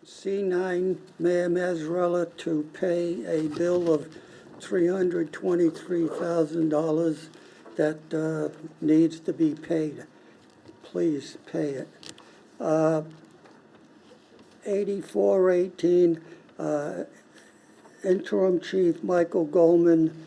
C9 Mayor Mazzarella to pay a bill of $323,000 that needs to be paid. Please pay it. 8418, Interim Chief Michael Goldman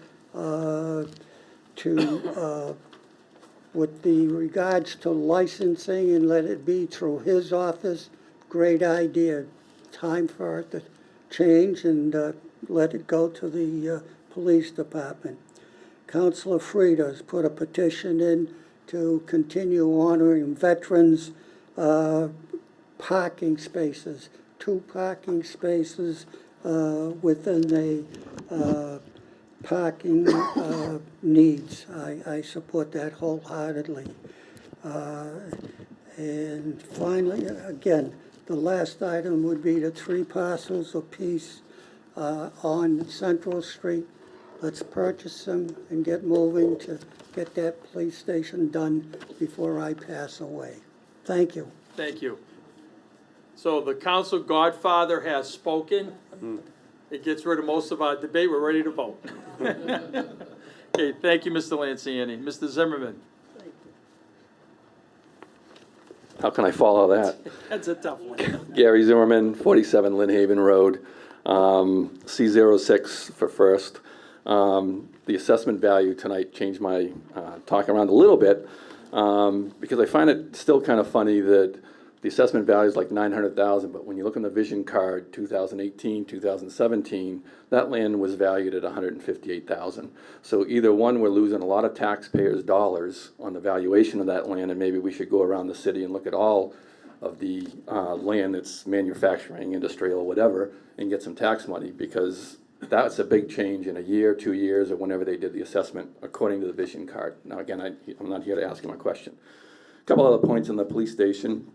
with the regards to licensing, and let it be through his office. Great idea. Time for it to change and let it go to the police department. Councilor Frida's put a petition in to continue honoring veterans' parking spaces, 2 parking spaces within a parking needs. I support that wholeheartedly. And finally, again, the last item would be the 3 parcels apiece on Central Street. Let's purchase them and get moving to get that police station done before I pass away. Thank you. Thank you. So the council godfather has spoken. It gets rid of most of our debate. We're ready to vote. Okay, thank you, Mr. Lanciani. Mr. Zimmerman. How can I follow that? That's a tough one. Gary Zimmerman, 47 Lynn Haven Road, C06 for first. The assessment value tonight changed my talk around a little bit because I find it still kind of funny that the assessment value is like $900,000, but when you look on the vision card, 2018, 2017, that land was valued at $158,000. So either one, we're losing a lot of taxpayers' dollars on the valuation of that land, and maybe we should go around the city and look at all of the land that's manufacturing, industrial, whatever, and get some tax money, because that's a big change in a year, 2 years, or whenever they did the assessment according to the vision card. Now, again, I'm not here to ask him a question. A couple other points in the police station.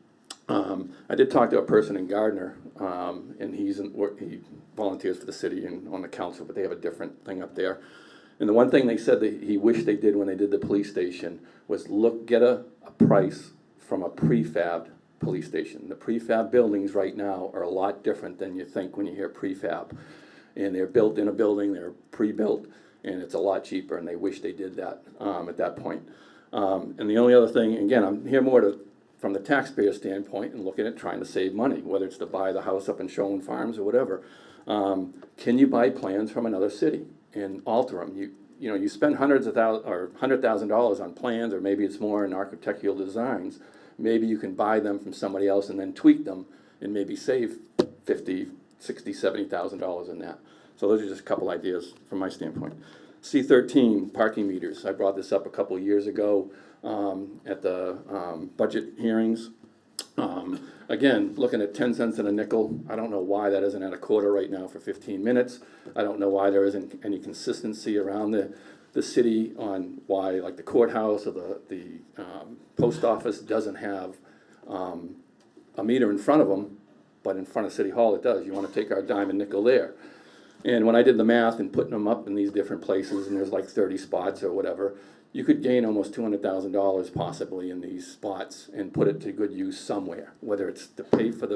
I did talk to a person in Gardner, and he volunteers for the city and on the council, but they have a different thing up there. And the one thing they said that he wished they did when they did the police station was get a price from a prefab police station. The prefab buildings right now are a lot different than you think when you hear prefab. And they're built in a building, they're pre-built, and it's a lot cheaper, and they wish they did that at that point. And the only other thing, again, I'm here more from the taxpayer standpoint and looking at trying to save money, whether it's to buy the house up in Showen Farms or whatever. Can you buy plans from another city and alter them? You know, you spend hundreds of thousands or $100,000 on plans, or maybe it's more in architectural designs. Maybe you can buy them from somebody else and then tweak them and maybe save $50,000, $60,000, $70,000 in that. So those are just a couple ideas from my standpoint. C13, parking meters. I brought this up a couple of years ago at the budget hearings. Again, looking at 10 cents and a nickel. I don't know why that isn't at a quarter right now for 15 minutes. I don't know why there isn't any consistency around the city on why, like, the courthouse or the post office doesn't have a meter in front of them, but in front of City Hall it does. You want to take our dime and nickel there. And when I did the math and putting them up in these different places, and there's like 30 spots or whatever, you could gain almost $200,000 possibly in these spots and put it to good use somewhere, whether it's to pay for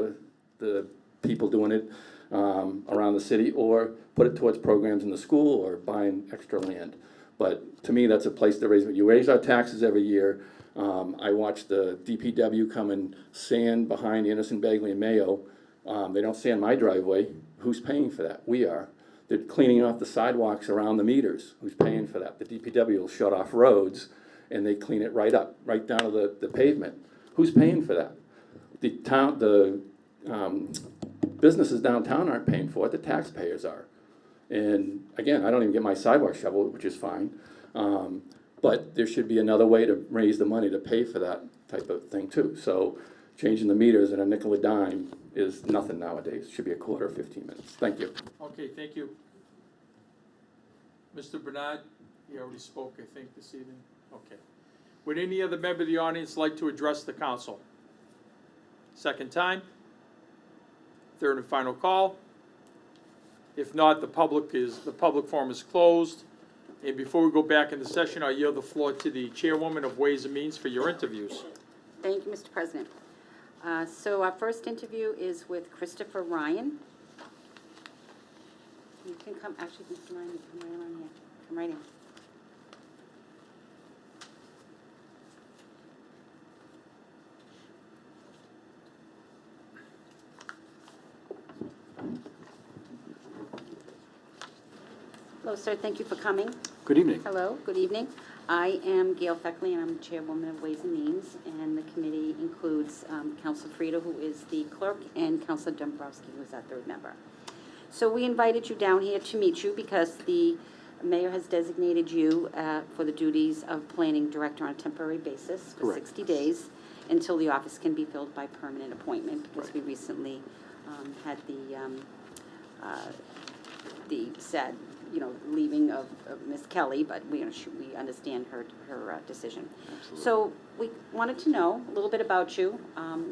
the people doing it around the city, or put it towards programs in the school, or buying extra land. But to me, that's a place to raise it. You raise our taxes every year. I watched the DPW come and sand behind Anderson, Bagley, and Mayo. They don't sand my driveway. Who's paying for that? We are. They're cleaning off the sidewalks around the meters. Who's paying for that? The DPW will shut off roads, and they clean it right up, right down to the pavement. Who's paying for that? The businesses downtown aren't paying for it. The taxpayers are. And again, I don't even get my sidewalk shoveled, which is fine. But there should be another way to raise the money to pay for that type of thing too. So changing the meters at a nickel a dime is nothing nowadays. It should be a quarter or 15 minutes. Thank you. Okay, thank you. Mr. Bernard, you already spoke, I think, this evening. Okay. Would any other member of the audience like to address the council? Second time? Third and final call? If not, the public forum is closed. And before we go back into session, I yield the floor to the chairwoman of Ways and Means for your interviews. Thank you, Mr. President. So our first interview is with Christopher Ryan. You can come, actually, Mr. Ryan, you come right on here. Come right in. Hello, sir. Thank you for coming. Good evening. Hello, good evening. I am Gail Feckley, and I'm the Chairwoman of Ways and Means, and the committee includes Councilor Frida, who is the clerk, and Councilor Dombrowski, who is our third member. So we invited you down here to meet you because the mayor has designated you for the duties of planning director on a temporary basis for Correct. 60 days until the office can be filled by permanent appointment, because Right. we recently had the sad, leaving of Ms. Kelly, but we understand her decision. Absolutely. So we wanted to know a little bit about you.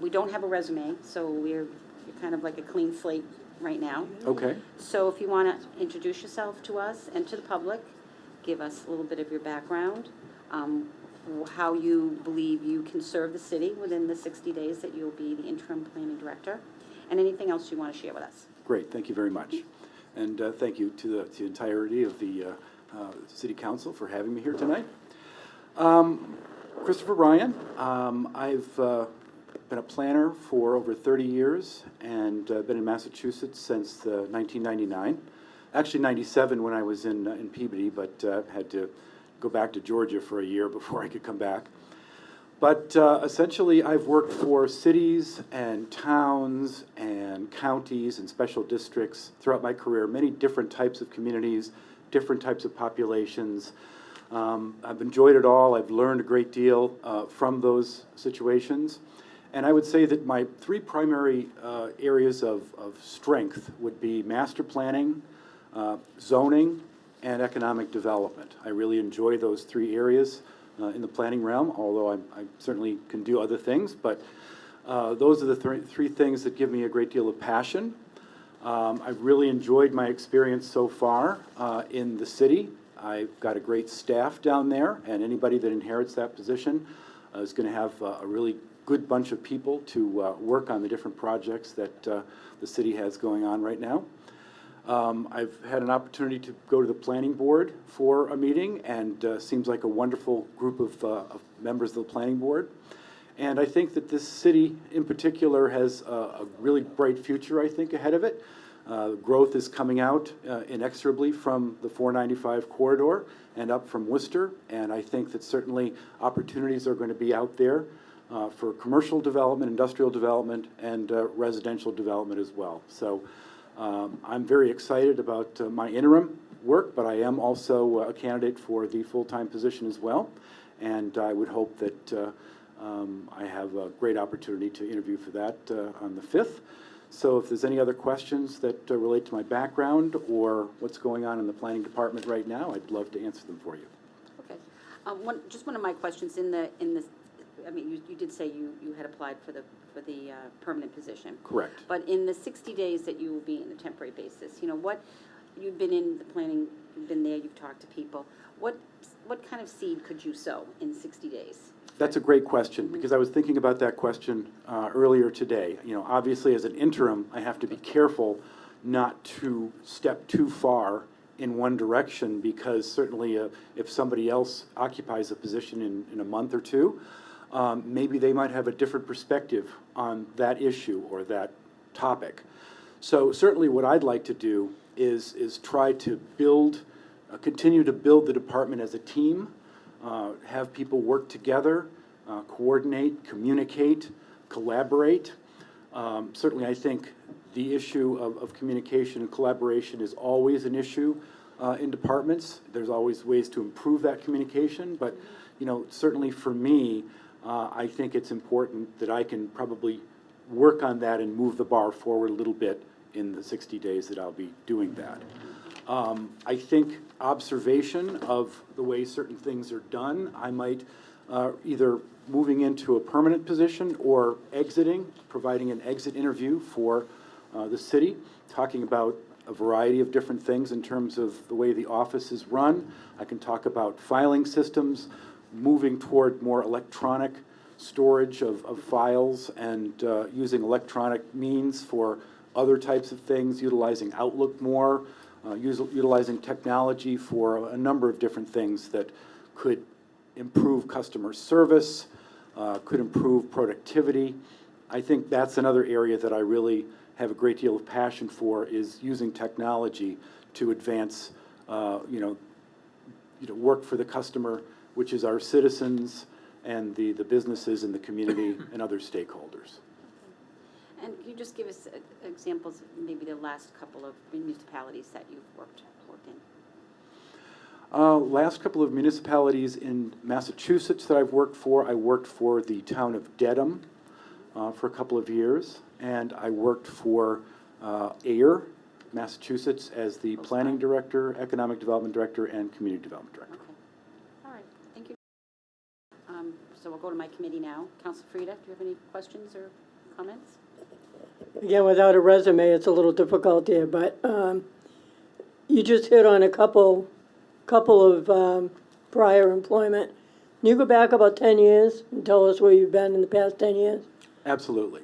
We don't have a resume, so you're kind of like a clean slate right now. Okay. So if you want to introduce yourself to us and to the public, give us a little bit of your background, how you believe you can serve the city within the 60 days that you'll be the interim planning director, and anything else you want to share with us. Great. Thank you very much. And thank you to the entirety of the City Council for having me here tonight. Christopher Ryan. I've been a planner for over 30 years and been in Massachusetts since 1999. Actually 97 when I was in Peabody, but had to go back to Georgia for a year before I could come back. But essentially, I've worked for cities and towns and counties and special districts throughout my career, many different types of communities, different types of populations. I've enjoyed it all. I've learned a great deal from those situations. And I would say that my three primary areas of strength would be master planning, zoning, and economic development. I really enjoy those three areas in the planning realm, although I certainly can do other things, but those are the three things that give me a great deal of passion. I've really enjoyed my experience so far in the city. I've got a great staff down there, and anybody that inherits that position is going to have a really good bunch of people to work on the different projects that the city has going on right now. I've had an opportunity to go to the planning board for a meeting, and seems like a wonderful group of members of the planning board. And I think that this city in particular has a really bright future, I think, ahead of it. Growth is coming out inexorably from the 495 corridor and up from Worcester, and I think that certainly opportunities are going to be out there for commercial development, industrial development, and residential development as well. So I'm very excited about my interim work, but I am also a candidate for the full-time position as well. And I would hope that I have a great opportunity to interview for that on the 5th. So if there's any other questions that relate to my background or what's going on in the planning department right now, I'd love to answer them for you. Okay. Just one of my questions I mean, you did say you had applied for the permanent position. Correct. But in the 60 days that you will be in a temporary basis, what you've been in the planning, you've been there, you've talked to people. What kind of seed could you sow in 60 days? That's a great question, because I was thinking about that question earlier today. Obviously as an interim, I have to be careful not to step too far in one direction, because certainly if somebody else occupies a position in a month or two, maybe they might have a different perspective on that issue or that topic. So certainly what I'd like to do is try to continue to build the department as a team, have people work together, coordinate, communicate, collaborate. Certainly I think the issue of communication and collaboration is always an issue in departments. There's always ways to improve that communication, but certainly for me, I think it's important that I can probably work on that and move the bar forward a little bit in the 60 days that I'll be doing that. I think observation of the way certain things are done, I might either moving into a permanent position or exiting, providing an exit interview for the city, talking about a variety of different things in terms of the way the office is run. I can talk about filing systems, moving toward more electronic storage of files and using electronic means for other types of things, utilizing Outlook more, utilizing technology for a number of different things that could improve customer service, could improve productivity. I think that's another area that I really have a great deal of passion for, is using technology to advance, work for the customer, which is our citizens and the businesses in the community and other stakeholders. And can you just give us examples of maybe the last couple of municipalities that you've worked in? Last couple of municipalities in Massachusetts that I've worked for, I worked for the town of Dedham for a couple of years, and I worked for Ayer, Massachusetts, as the planning director, economic development director, and community development director. Okay. All right. Thank you. So we'll go to my committee now. Councilor Frida, do you have any questions or comments? Again, without a resume, it's a little difficult here, but you just hit on a couple of prior employment. Can you go back about 10 years and tell us where you've been in the past 10 years? Absolutely.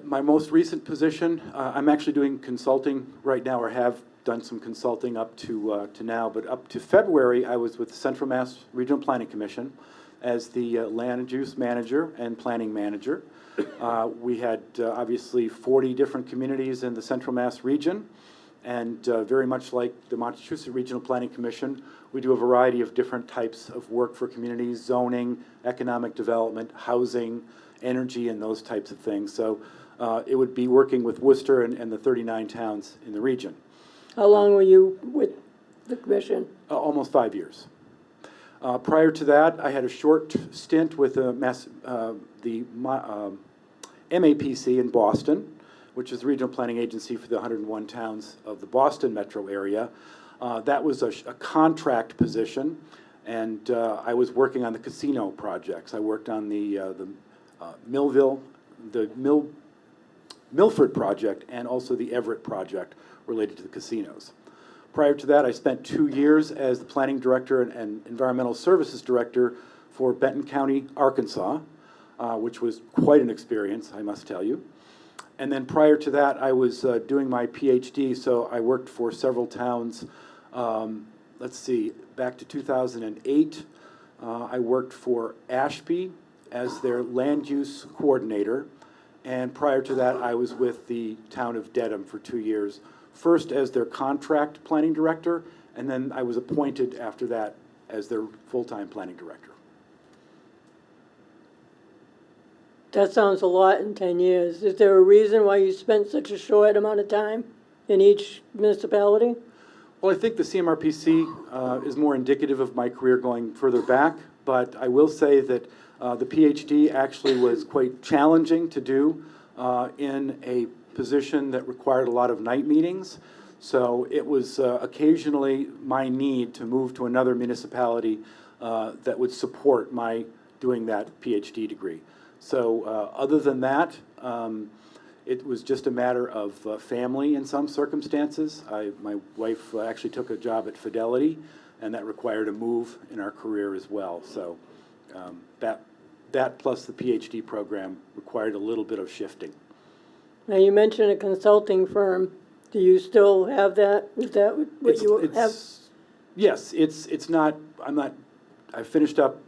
My most recent position, I'm actually doing consulting right now, or have done some consulting up to now, but up to February, I was with the Central Mass Regional Planning Commission as the land use manager and planning manager. We had obviously 40 different communities in the Central Mass region, and very much like the Massachusetts Regional Planning Commission, we do a variety of different types of work for communities: zoning, economic development, housing, energy, and those types of things. So it would be working with Worcester and the 39 towns in the region. How long were you with the commission? Almost 5 years. Prior to that, I had a short stint with the MAPC in Boston, which is the regional planning agency for the 101 towns of the Boston metro area. That was a contract position, and I was working on the casino projects. I worked on the Milford project, and also the Everett project related to the casinos. Prior to that, I spent 2 years as the planning director and environmental services director for Benton County, Arkansas, which was quite an experience, I must tell you. And then prior to that, I was doing my PhD, so I worked for several towns. Let's see, back to 2008, I worked for Ashby as their land use coordinator. And prior to that, I was with the town of Dedham for 2 years, first as their contract planning director, and then I was appointed after that as their full-time planning director. That sounds a lot in 10 years. Is there a reason why you spent such a short amount of time in each municipality? Well, I think the CMRPC is more indicative of my career going further back, but I will say that the PhD actually was quite challenging to do in a position that required a lot of night meetings. So it was occasionally my need to move to another municipality that would support my doing that PhD degree. So other than that, it was just a matter of family in some circumstances. My wife actually took a job at Fidelity, and that required a move in our career as well. So that plus the PhD program required a little bit of shifting. Now, you mentioned a consulting firm. Do you still have that? Is that what you have? Yes, it's not, I finished up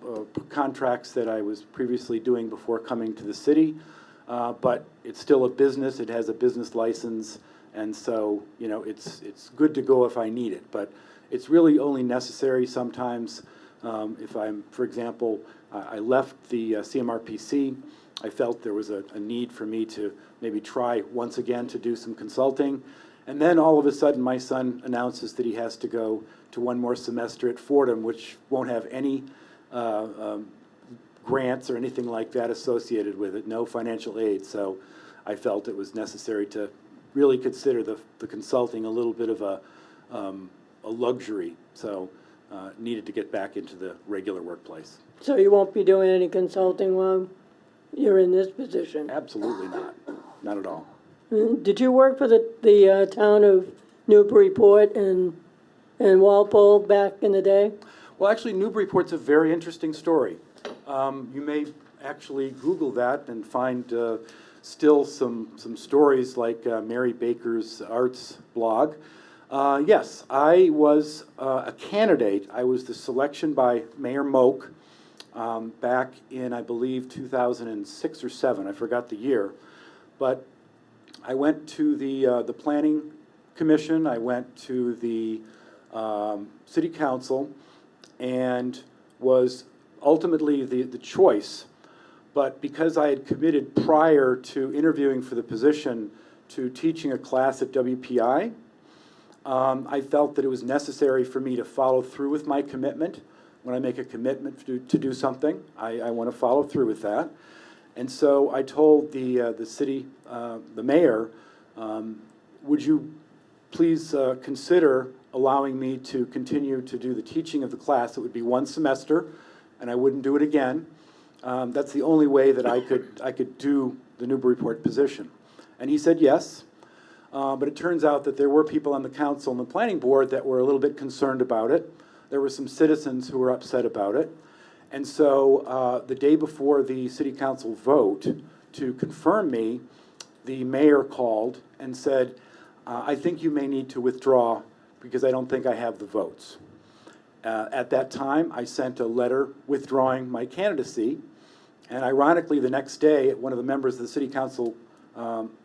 contracts that I was previously doing before coming to the city, but it's still a business. It has a business license, and so, it's good to go if I need it, but it's really only necessary sometimes if I'm, for example, I left the CMRPC. I felt there was a need for me to maybe try once again to do some consulting. And then all of a sudden, my son announces that he has to go to one more semester at Fordham, which won't have any grants or anything like that associated with it, no financial aid. So I felt it was necessary to really consider the consulting a little bit of a luxury. So needed to get back into the regular workplace. So you won't be doing any consulting while you're in this position? Absolutely not. Not at all. Did you work for the town of Newburyport and Walpole back in the day? Well, actually, Newburyport's a very interesting story. You may actually Google that and find still some stories like Mary Baker's Arts blog. Yes, I was a candidate. I was the selection by Mayor Moak back in, I believe, 2006 or 7. I forgot the year. But I went to the Planning Commission. I went to the City Council and was ultimately the choice. But because I had committed prior to interviewing for the position to teaching a class at WPI, I felt that it was necessary for me to follow through with my commitment. When I make a commitment to do something, I want to follow through with that. And so I told the city, the mayor, would you please consider allowing me to continue to do the teaching of the class? It would be 1 semester, and I wouldn't do it again. That's the only way that I could do the Newburyport position. And he said yes. But it turns out that there were people on the council and the planning board that were a little bit concerned about it. There were some citizens who were upset about it. And so the day before the city council vote to confirm me, the mayor called and said, I think you may need to withdraw because I don't think I have the votes. At that time, I sent a letter withdrawing my candidacy. And ironically, the next day, one of the members of the city council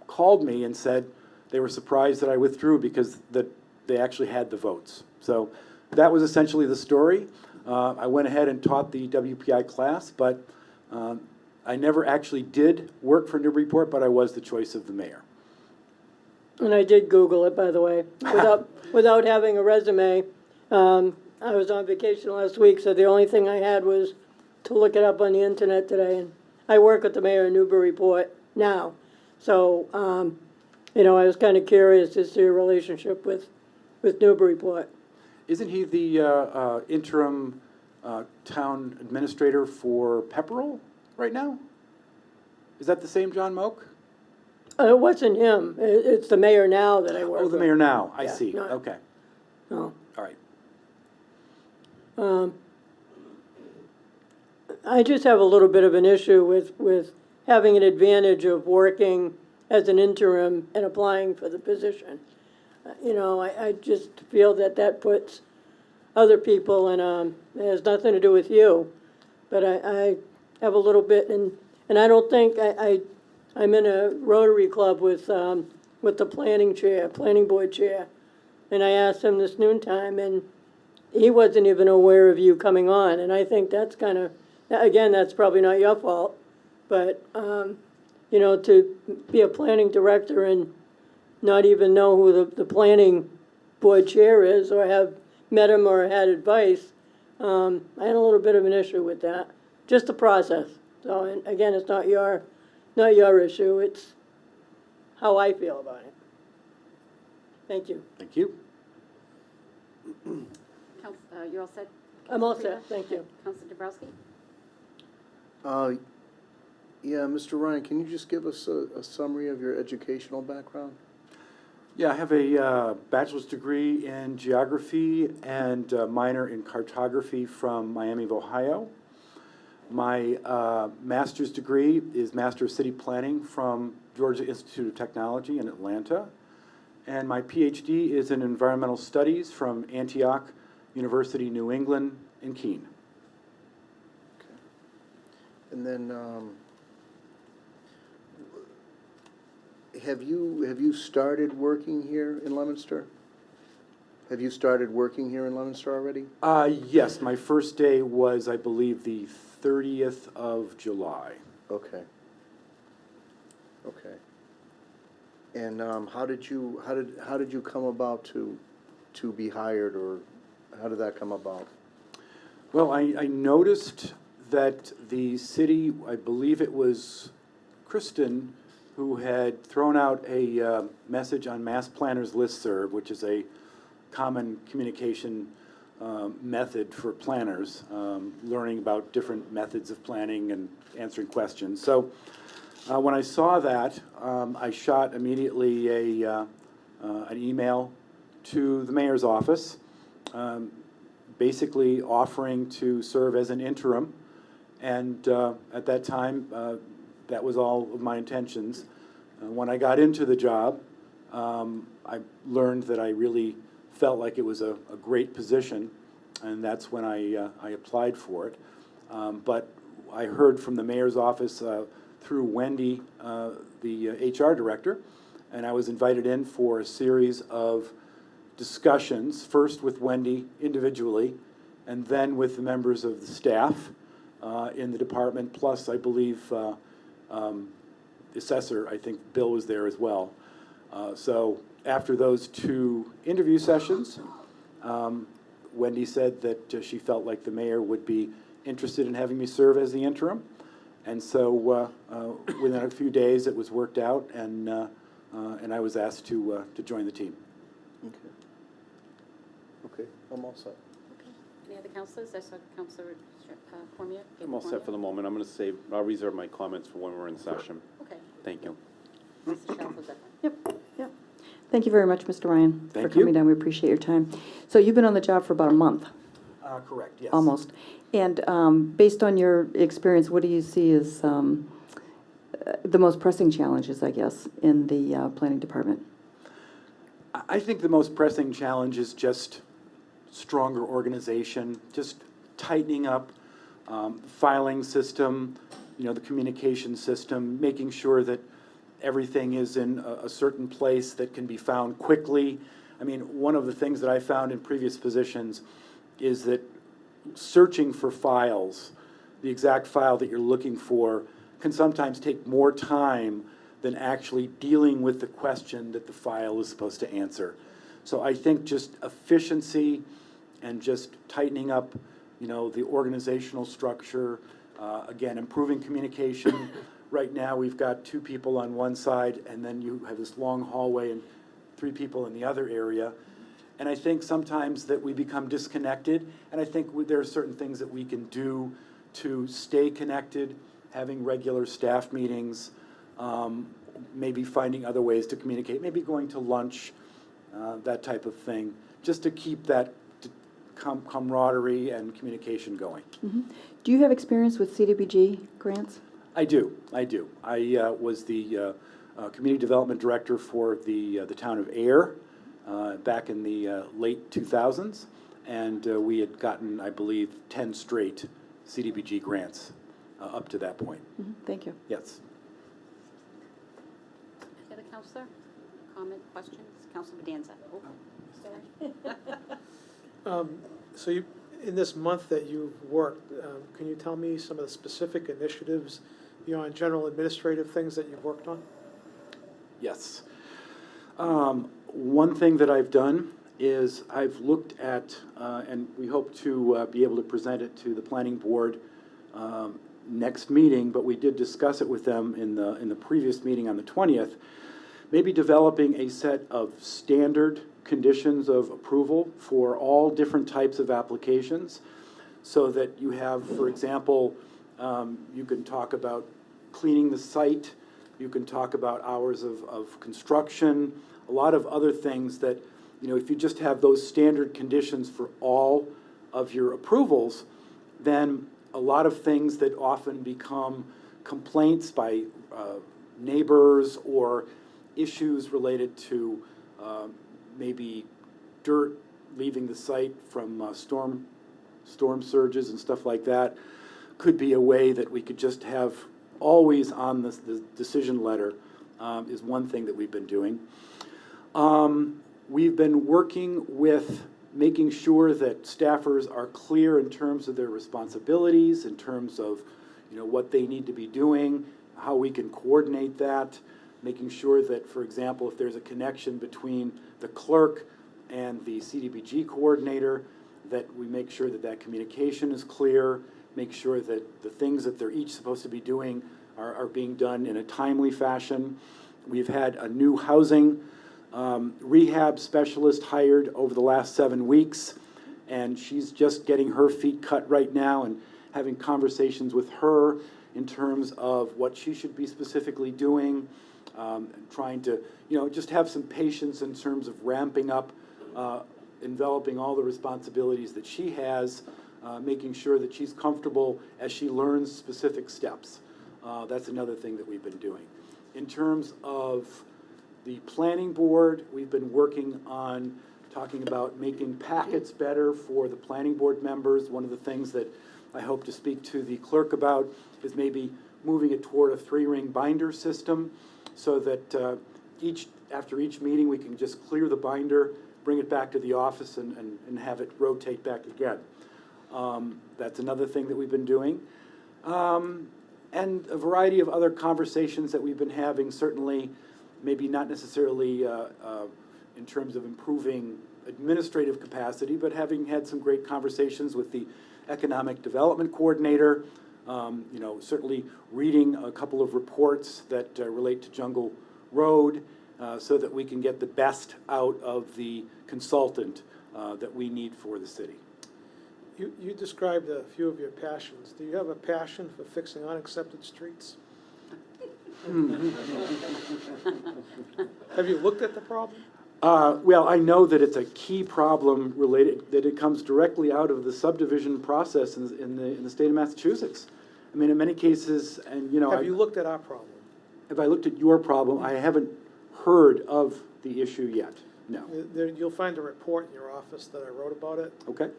called me and said they were surprised that I withdrew because they actually had the votes. So that was essentially the story. I went ahead and taught the WPI class, but I never actually did work for Newburyport, but I was the choice of the mayor. And I did Google it, by the way, without having a resume. I was on vacation last week, so the only thing I had was to look it up on the internet today. And I work with the mayor of Newburyport now. So, I was kind of curious as to your relationship with Newburyport. Isn't he the interim town administrator for Pepperell right now? Is that the same John Moak? It wasn't him. It's the mayor now that I work with. Oh, the mayor now. I Yeah, see. no. Okay. No. All right. I just have a little bit of an issue with having an advantage of working as an interim and applying for the position. I just feel that puts other people in it has nothing to do with you, but I have a little bit, and I don't think I'm in a Rotary Club with the planning board chair, and I asked him this noontime, and he wasn't even aware of you coming on, and I think that's kind of, again, that's probably not your fault, but, to be a planning director and not even know who the planning board chair is or have met him or had advice, I had a little bit of an issue with that, just the process. So, and again, it's not your issue, it's how I feel about it. Thank you. Thank you. You're all set? I'm all set, thank you. Councilor Dabrowski? Yeah, Mr. Ryan, can you just give us a summary of your educational background? Yeah, I have a bachelor's degree in geography and a minor in cartography from Miami of Ohio. My master's degree is Master of City Planning from Georgia Institute of Technology in Atlanta. And my PhD is in Environmental Studies from Antioch University, New England in Keene. Okay. And then, have you started working here in Leominster? Have you started working here in Leominster already? Yes, my first day was, I believe, the 30th of July. Okay. Okay. And how did you come about to be hired, or how did that come about? Well, I noticed that the city, I believe it was Kristen, who had thrown out a message on Mass Planners Listserv, which is a common communication method for planners, learning about different methods of planning and answering questions. So when I saw that, I shot immediately an email to the mayor's office, basically offering to serve as an interim And at that time, that was all of my intentions. When I got into the job, I learned that I really felt like it was a great position, and that's when I applied for it. But I heard from the mayor's office through Wendy, the HR director, and I was invited in for a series of discussions, first with Wendy individually, and then with the members of the staff in the department, plus I believe the assessor, I think Bill was there as well. So after those 2 interview sessions, Wendy said that she felt like the mayor would be interested in having me serve as the interim. And so within a few days, it was worked out, and I was asked to join the team. Okay. Okay, I'm all set. Okay. Any other councilors? I saw Councilor Cormier. I'm all set for the moment. I'm going to save, I'll reserve my comments for when we're in session. Okay. Thank you. Mrs. Shelf, was that? Yep, yep. Thank you very much, Mr. Ryan, for Thank you. coming down. We appreciate your time. So you've been on the job for about a month, Correct, yes. almost. And based on your experience, what do you see as the most pressing challenges, I guess, in the planning department? I think the most pressing challenge is just stronger organization, just tightening up filing system, the communication system, making sure that everything is in a certain place that can be found quickly. I mean, one of the things that I found in previous positions is that searching for files, the exact file that you're looking for, can sometimes take more time than actually dealing with the question that the file is supposed to answer. So I think just efficiency and just tightening up, the organizational structure, again, improving communication. Right now, we've got 2 people on one side, and then you have this long hallway and 3 people in the other area. And I think sometimes that we become disconnected, and I think there are certain things that we can do to stay connected, having regular staff meetings, maybe finding other ways to communicate, maybe going to lunch, that type of thing, just to keep that camaraderie and communication going. Mm-hmm. Do you have experience with CDBG grants? I do. I was the community development director for the town of Ayer back in the late 2000s, and we had gotten, I believe, 10 straight CDBG grants up to that point. Mm-hmm. Thank you. Yes. Any other councilor? Comment, questions? Councilor Bedanza? Oh, So you, in this month that you've worked, can you tell me some of the specific initiatives, and general administrative things that you've worked on? Yes. One thing that I've done is I've looked at, and we hope to be able to present it to the planning board next meeting, but we did discuss it with them in the previous meeting on the 20th, maybe developing a set of standard conditions of approval for all different types of applications, so that you have, for example, you can talk about cleaning the site, you can talk about hours of construction, a lot of other things that, if you just have those standard conditions for all of your approvals, then a lot of things that often become complaints by neighbors or issues related to maybe dirt leaving the site from storm surges and stuff like that, could be a way that we could just have always on the decision letter, is one thing that we've been doing. We've been working with making sure that staffers are clear in terms of their responsibilities, in terms of what they need to be doing, how we can coordinate that, making sure that, for example, if there's a connection between the clerk and the CDBG coordinator, that we make sure that that communication is clear, make sure that the things that they're each supposed to be doing are being done in a timely fashion. We've had a new housing rehab specialist hired over the last 7 weeks, and she's just getting her feet cut right now and having conversations with her in terms of what she should be specifically doing, trying to, just have some patience in terms of ramping up, enveloping all the responsibilities that she has making sure that she's comfortable as she learns specific steps. That's another thing that we've been doing. In terms of the planning board, we've been working on talking about making packets better for the planning board members. One of the things that I hope to speak to the clerk about is maybe moving it toward a 3-ring binder system so that after each meeting, we can just clear the binder, bring it back to the office and have it rotate back again. That's another thing that we've been doing. And a variety of other conversations that we've been having, certainly maybe not necessarily in terms of improving administrative capacity, but having had some great conversations with the economic development coordinator, certainly reading a couple of reports that relate to Jungle Road so that we can get the best out of the consultant that we need for the city. You described a few of your passions. Do you have a passion for fixing unaccepted streets? Have you looked at the problem? Well, I know that it's a key problem related, that it comes directly out of the subdivision process in the state of Massachusetts. I mean, in many cases, and Have you looked at our problem? if I looked at your problem, I haven't heard of the issue yet, no. You'll find a report in your office that I wrote about it. Okay,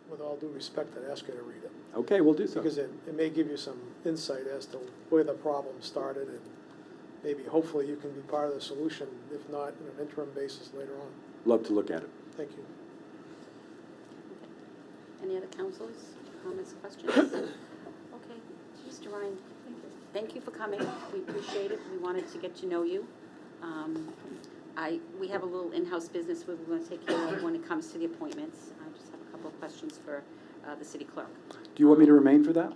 With all due respect, I'd ask you to read it. okay, we'll do so. Because it may give you some insight as to where the problem started, and maybe, hopefully, you can be part of the solution, if not on an interim basis later on. Love to look at it. Thank you. Any other councilors, comments, questions? Okay, Mr. Ryan, thank you for coming. We appreciate it. We wanted to get to know you. We have a little in-house business we're going to take care of when it comes to the appointments. I just have a couple of questions for the city clerk. Do you want me to remain for that?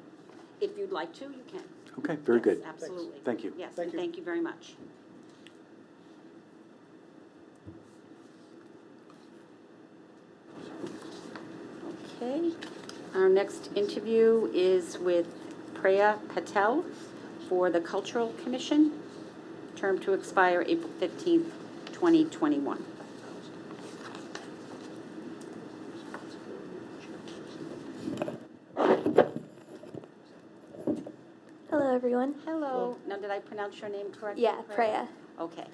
If you'd like to, you can. Okay, very Yes, good. absolutely. Thank you. Yes, Thank and you. thank you very much. Okay, our next interview is with Priya Patel for the Cultural Commission, term to expire April 15th, 2021. Hello, everyone. Hello. Now, did I pronounce your name correctly? Yeah, Priya. Okay.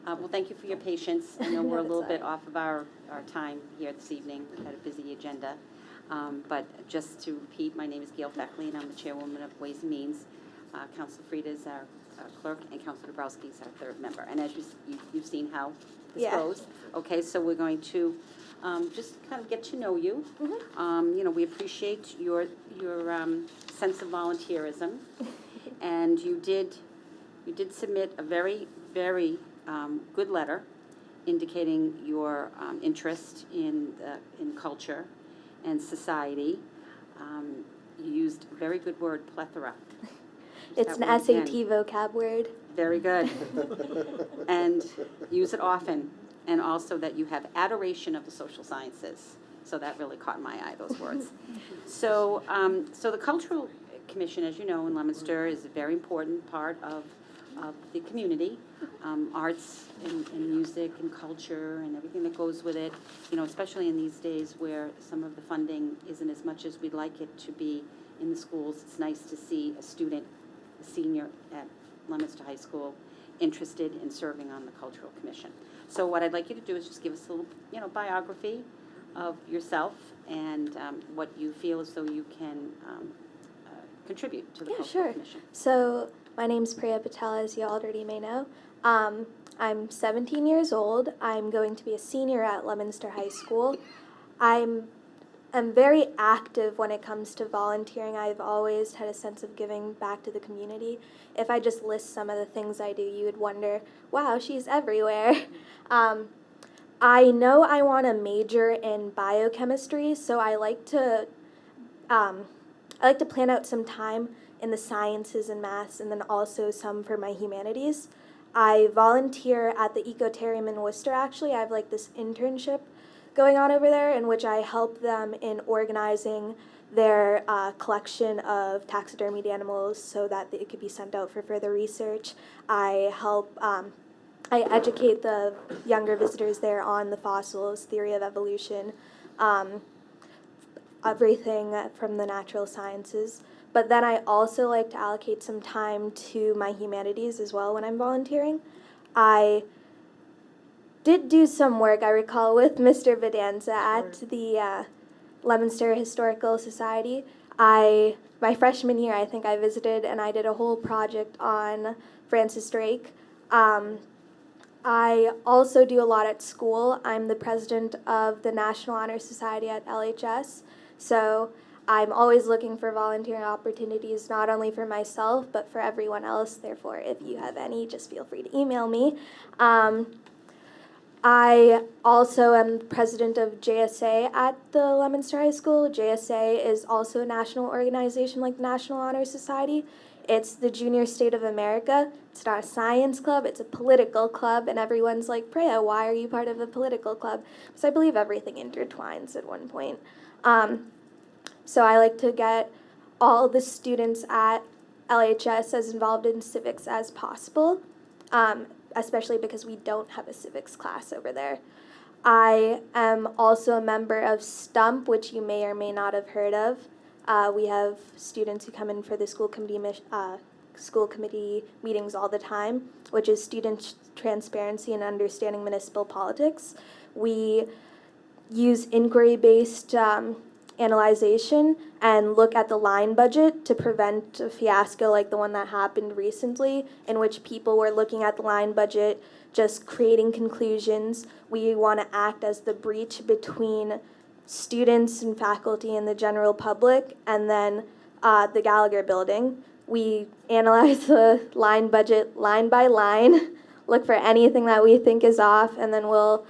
Well, thank you for your patience. I know we're a That's little all bit right. off of our time here this evening. We had a busy agenda. But just to repeat, my name is Gail Feckley, and I'm the chairwoman of Ways and Means. Councilor Frieda is our clerk, and Councilor Dabrowski is our third member. And as you've seen how this Yeah. goes. Okay, so we're going to just kind of get to know you. We appreciate your sense of volunteerism. And you did submit a very, very good letter indicating your interest in culture and society. You used a very good word, plethora. Use It's that an word again. SAT vocab word. Very good. And use it often. And also that you have adoration of the social sciences. So that really caught my eye, those words. So the Cultural Commission, as you know, in Leominster is a very important part of the community. Arts and music and culture and everything that goes with it, especially in these days where some of the funding isn't as much as we'd like it to be in the schools. It's nice to see a student, a senior at Leominster High School, interested in serving on the Cultural Commission. So what I'd like you to do is just give us a little, biography of yourself and what you feel as though you can contribute to the Cultural Commission. So my name's Priya Patel, as you already may know. I'm 17 years old. I'm going to be a senior at Leominster High School. I'm very active when it comes to volunteering. I've always had a sense of giving back to the community. If I just list some of the things I do, you would wonder, wow, she's everywhere. I know I want to major in biochemistry, so I like to plan out some time in the sciences and maths, and then also some for my humanities. I volunteer at the Ecotarium in Worcester, actually. I have this internship going on over there in which I help them in organizing their collection of taxidermied animals so that it could be sent out for further research. I educate the younger visitors there on the fossils, theory of evolution. everything from the natural sciences. But then I also like to allocate some time to my humanities as well when I'm volunteering. I did do some work, I recall, with Mr. Vidanza at the Leominster Historical Society. My freshman year, I think I visited and I did a whole project on Francis Drake. I also do a lot at school. I'm the president of the National Honor Society at LHS, so I'm always looking for volunteering opportunities, not only for myself, but for everyone else. Therefore, if you have any, just feel free to email me. I also am president of JSA at the Leominster High School. JSA is also a national organization like the National Honor Society. It's the Junior State of America. It's not a science club, it's a political club, and everyone's like, Preya, why are you part of a political club? Because I believe everything intertwines at one point. So I like to get all the students at LHS as involved in civics as possible, especially because we don't have a civics class over there. I am also a member of STUMP, which you may or may not have heard of. We have students who come in for the school committee meetings all the time, which is Student Transparency and Understanding Municipal Politics. We use inquiry-based analyzation and look at the line budget to prevent a fiasco like the one that happened recently, in which people were looking at the line budget, just creating conclusions. We want to act as the breach between students and faculty and the general public, and then the Gallagher building. We analyze the line budget line by line, look for anything that we think is off, and then we'll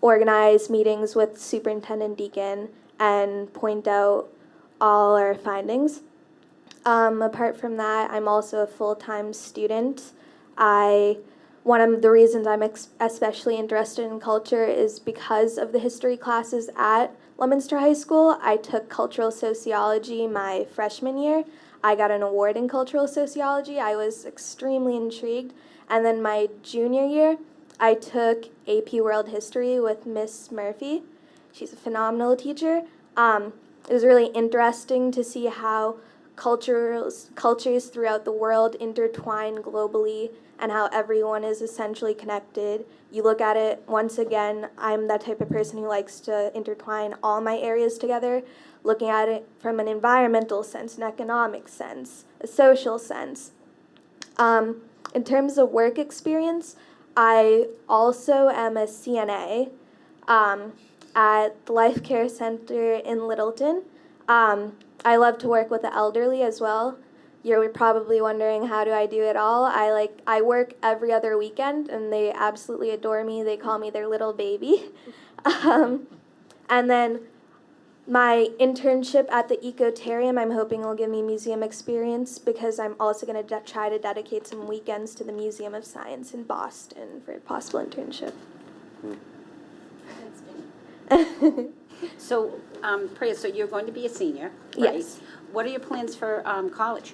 organize meetings with Superintendent Deacon and point out all our findings. Apart from that, I'm also a full-time student. One of the reasons I'm especially interested in culture is because of the history classes at Leominster High School. I took cultural sociology my freshman year. I got an award in cultural sociology. I was extremely intrigued. And then my junior year, I took AP World History with Miss Murphy. She's a phenomenal teacher. It was really interesting to see how cultures throughout the world intertwine globally and how everyone is essentially connected. You look at it, once again, I'm that type of person who likes to intertwine all my areas together, looking at it from an environmental sense, an economic sense, a social sense. In terms of work experience, I also am a CNA at the Life Care Center in Littleton. I love to work with the elderly as well. You're probably wondering, how do I do it all? I work every other weekend, and they absolutely adore me. They call me their little baby. And then my internship at the Ecotarium, I'm hoping will give me museum experience, because I'm also going to try to dedicate some weekends to the Museum of Science in Boston for a possible internship. So, Priya, so you're going to be a senior, right? Yes. What are your plans for college?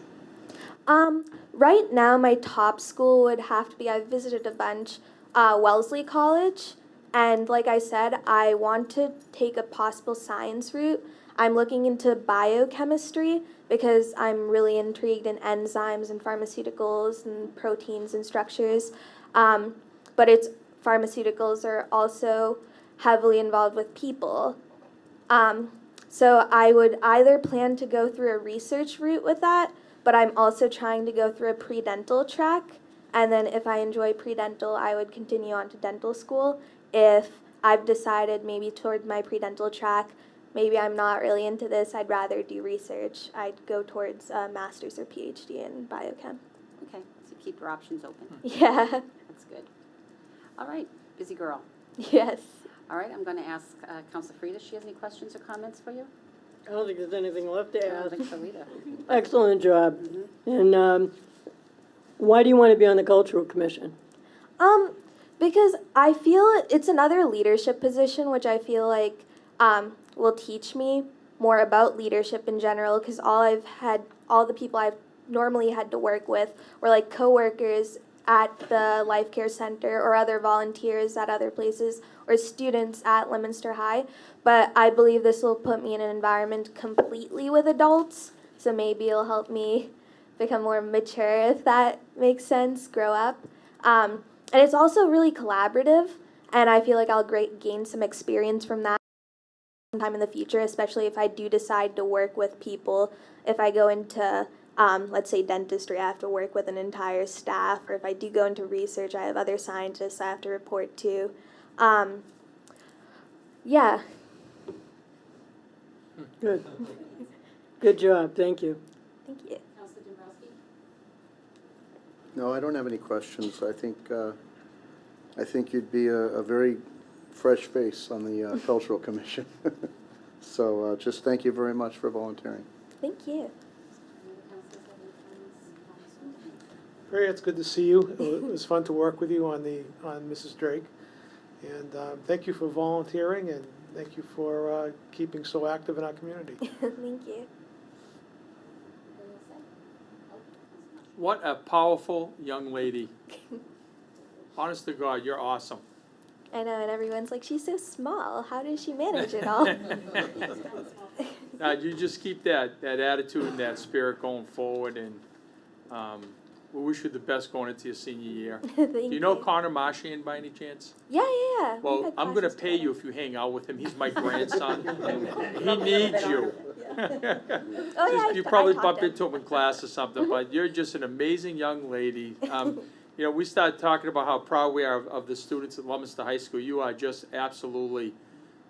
Right now, my top school would have to be, I've visited a bunch, Wellesley College. And like I said, I want to take a possible science route. I'm looking into biochemistry because I'm really intrigued in enzymes and pharmaceuticals and proteins and structures. But pharmaceuticals are also heavily involved with people. So I would either plan to go through a research route with that, but I'm also trying to go through a pre-dental track. And then if I enjoy pre-dental, I would continue on to dental school. If I've decided maybe toward my pre-dental track, maybe I'm not really into this, I'd rather do research, I'd go towards a master's or PhD in biochem. Okay, so keep your options open. Yeah. That's good. All right, busy girl. Yes. All right, I'm going to ask Councilor Frida if she has any questions or comments for you. I don't think there's anything left to I don't ask. think so either. Excellent job. And why do you want to be on the Cultural Commission? Because I feel it's another leadership position, which I feel like will teach me more about leadership in general, because all the people I've normally had to work with were like coworkers at the Life Care Center or other volunteers at other places or students at Leominster High. But I believe this will put me in an environment completely with adults, so maybe it'll help me become more mature, if that makes sense, grow up. And it's also really collaborative, and I feel like I'll gain some experience from that sometime in the future, especially if I do decide to work with people. If I go into, let's say, dentistry, I have to work with an entire staff, or if I do go into research, I have other scientists I have to report to. Yeah. Good. Good job, thank you. Thank you. Councilor Dombrowski? No, I don't have any questions. I think you'd be a very fresh face on the Cultural Commission. So just thank you very much for volunteering. Thank you. Priya, it's good to see you. It was fun to work with you on Mrs. Drake. And thank you for volunteering, and thank you for keeping so active in our community. Thank you. What a powerful young lady. Honest to God, you're awesome. I know, and everyone's like, she's so small. How does she manage it all? You just keep that attitude and that spirit going forward, and we wish you the best going into your senior year. Thank Do you know Connor Marchand by any chance? Yeah. We've Well, had I'm going to classes pay you together. if you hang out with him. He's my grandson. He needs you. Oh, yeah, You I probably talked bump to him. into him in class or something, but you're just an amazing young lady. You know, we started talking about how proud we are of the students at Leominster High School. You are just absolutely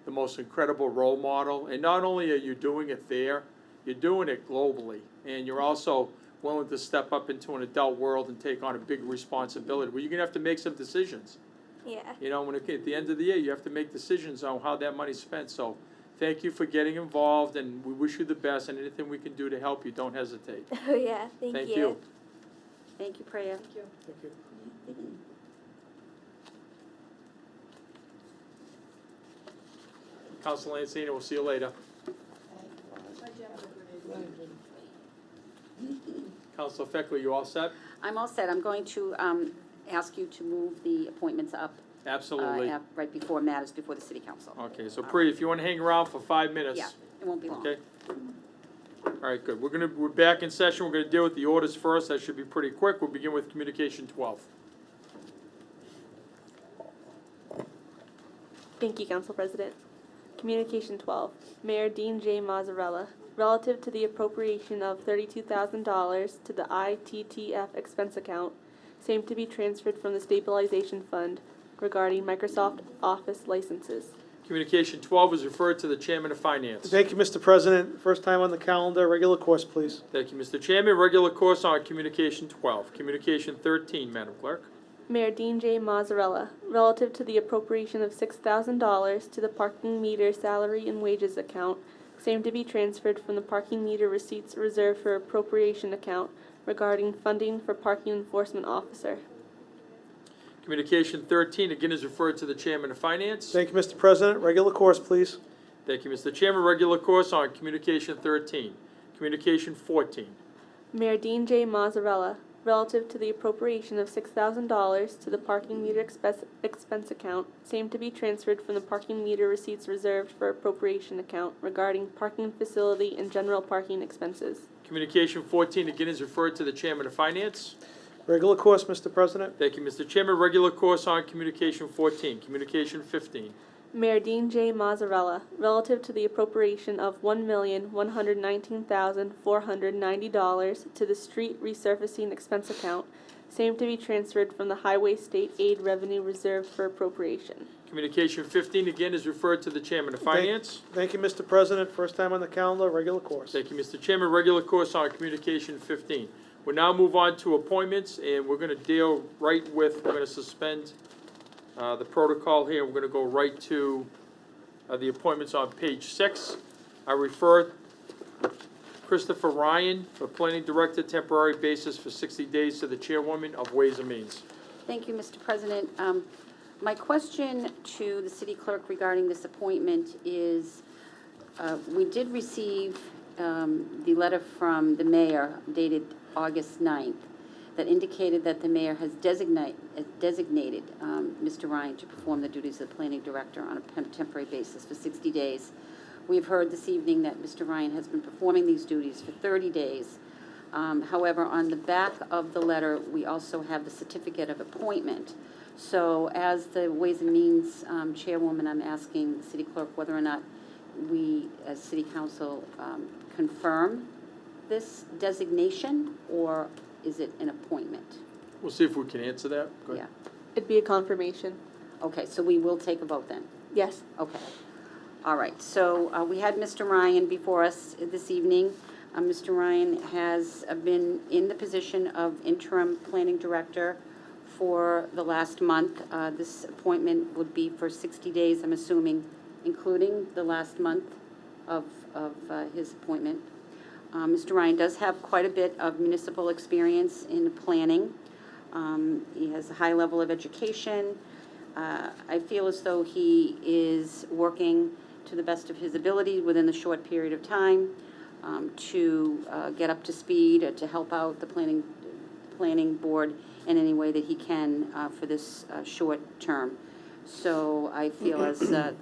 the most incredible role model. And not only are you doing it there, you're doing it globally. And you're also willing to step up into an adult world and take on a big responsibility where you're going to have to make some decisions. Yeah. You know, at the end of the year, you have to make decisions on how that money's spent. So thank you for getting involved, and we wish you the best, and anything we can do to help you, don't hesitate. Oh, yeah. Thank Thank you. you. Thank you, Priya. Thank you. Council Lancina, we'll see you later. Councilor Feckley, you all set? I'm all set. I'm going to ask you to move the appointments up Absolutely. right before matters before the city council. Okay, so Priya, if you want to hang around for 5 minutes. Yeah, it won't be long. Okay. All right, good. We're back in session. We're gonna deal with the orders first. That should be pretty quick. We'll begin with Communication 12. Thank you, Council President. Communication 12, Mayor Dean J. Mazzarella, relative to the appropriation of $32,000 to the ITTF expense account, same to be transferred from the stabilization fund regarding Microsoft Office licenses. Communication 12 is referred to the Chairman of Finance. Thank you, Mr. President. First time on the calendar, regular course, please. Thank you, Mr. Chairman. Regular course on Communication 12. Communication 13, Madam Clerk. Mayor Dean J. Mazzarella, relative to the appropriation of $6,000 to the parking meter salary and wages account, same to be transferred from the parking meter receipts reserved for appropriation account regarding funding for parking enforcement officer. Communication 13, again, is referred to the Chairman of Finance. Thank you, Mr. President. Regular course, please. Thank you, Mr. Chairman. Regular course on Communication 13. Communication 14. Mayor Dean J. Mazzarella, relative to the appropriation of $6,000 to the parking meter expense account, same to be transferred from the parking meter receipts reserved for appropriation account regarding parking facility and general parking expenses. Communication 14, again, is referred to the Chairman of Finance. Regular course, Mr. President. Thank you, Mr. Chairman. Regular course on Communication 14. Communication 15. Mayor Dean J. Mazzarella, relative to the appropriation of $1,119,490 to the street resurfacing expense account, same to be transferred from the Highway State Aid Revenue Reserved for appropriation. Communication 15, again, is referred to the Chairman of Finance. Thank you, Mr. President. First time on the calendar, regular course. Thank you, Mr. Chairman. Regular course on Communication 15. We'll now move on to appointments, and we're going to deal right with, we're going to suspend the protocol here. We're going to go right to the appointments on page 6. I refer Christopher Ryan for Planning Director, temporary basis for 60 days to the Chairwoman of Ways and Means. Thank you, Mr. President. My question to the city clerk regarding this appointment is, we did receive the letter from the mayor dated August 9th. that indicated that the mayor has designated Mr. Ryan to perform the duties of the planning director on a temporary basis for 60 days. We've heard this evening that Mr. Ryan has been performing these duties for 30 days. However, on the back of the letter, we also have the certificate of appointment. So as the Ways and Means Chairwoman, I'm asking the city clerk whether or not we, as city council, confirm this designation, or is it an appointment? We'll see if we can answer that. Go ahead. Yeah. It'd be a confirmation. Okay, so we will take a vote then? Yes. Okay. All right, so we had Mr. Ryan before us this evening. Mr. Ryan has been in the position of interim planning director for the last month. This appointment would be for 60 days, I'm assuming, including the last month of his appointment. Mr. Ryan does have quite a bit of municipal experience in planning. He has a high level of education. I feel as though he is working to the best of his ability within the short period of time to get up to speed, to help out the planning board in any way that he can for this short term. So I feel as the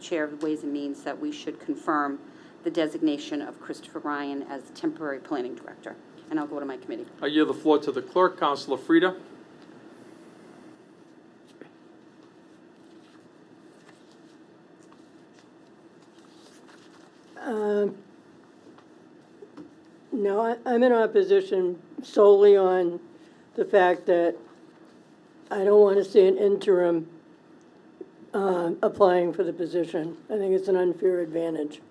Chair of Ways and Means that we should confirm the designation of Christopher Ryan as temporary planning director. And I'll go to my committee. I yield the floor to the clerk, Councilor Frida. No, I'm in opposition solely on the fact that I don't want to see an interim applying for the position. I think it's an unfair advantage.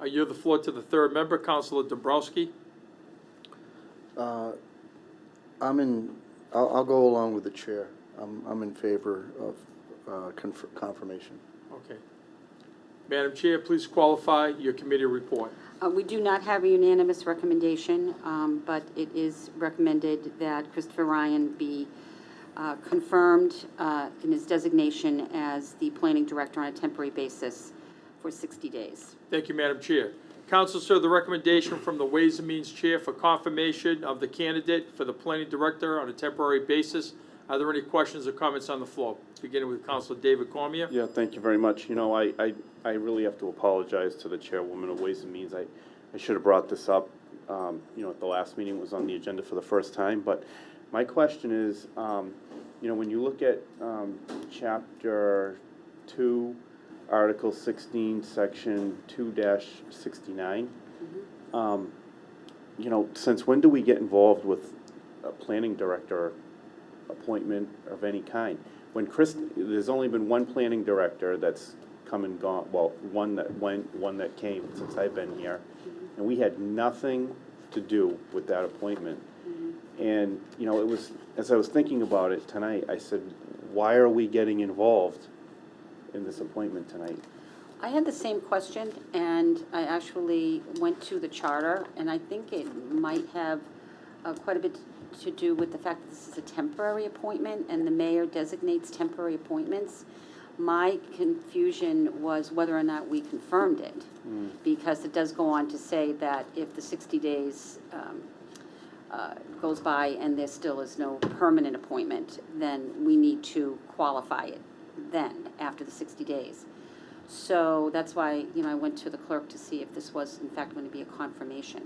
I yield the floor to the third member, Councilor Dombrowski. I'll go along with the chair. I'm in favor of confirmation. Okay. Madam Chair, please qualify your committee report. We do not have a unanimous recommendation, but it is recommended that Christopher Ryan be confirmed in his designation as the planning director on a temporary basis for 60 days. Thank you, Madam Chair. Council, sir, the recommendation from the Ways and Means Chair for confirmation of the candidate for the planning director on a temporary basis. Are there any questions or comments on the floor? Beginning with Councilor David Cormier. Yeah, thank you very much. You know, I really have to apologize to the chairwoman of Ways and Means. I should have brought this up, you know, at the last meeting. It was on the agenda for the first time. But my question is, you know, when you look at Chapter 2, Article 16, Section 2-69, you know, since when do we get involved with a planning director appointment of any kind? When there's only been one planning director that's come and gone, well, one that went, one that came since I've been here, and we had nothing to do with that appointment. And, you know, it was, as I was thinking about it tonight, I said, why are we getting involved in this appointment tonight? I had the same question, and I actually went to the charter, and I think it might have quite a bit to do with the fact that this is a temporary appointment, and the mayor designates temporary appointments. My confusion was whether or not we confirmed it, because it does go on to say that if the 60 days goes by and there still is no permanent appointment, then we need to qualify it then, after the 60 days. So that's why, you know, I went to the clerk to see if this was in fact going to be a confirmation.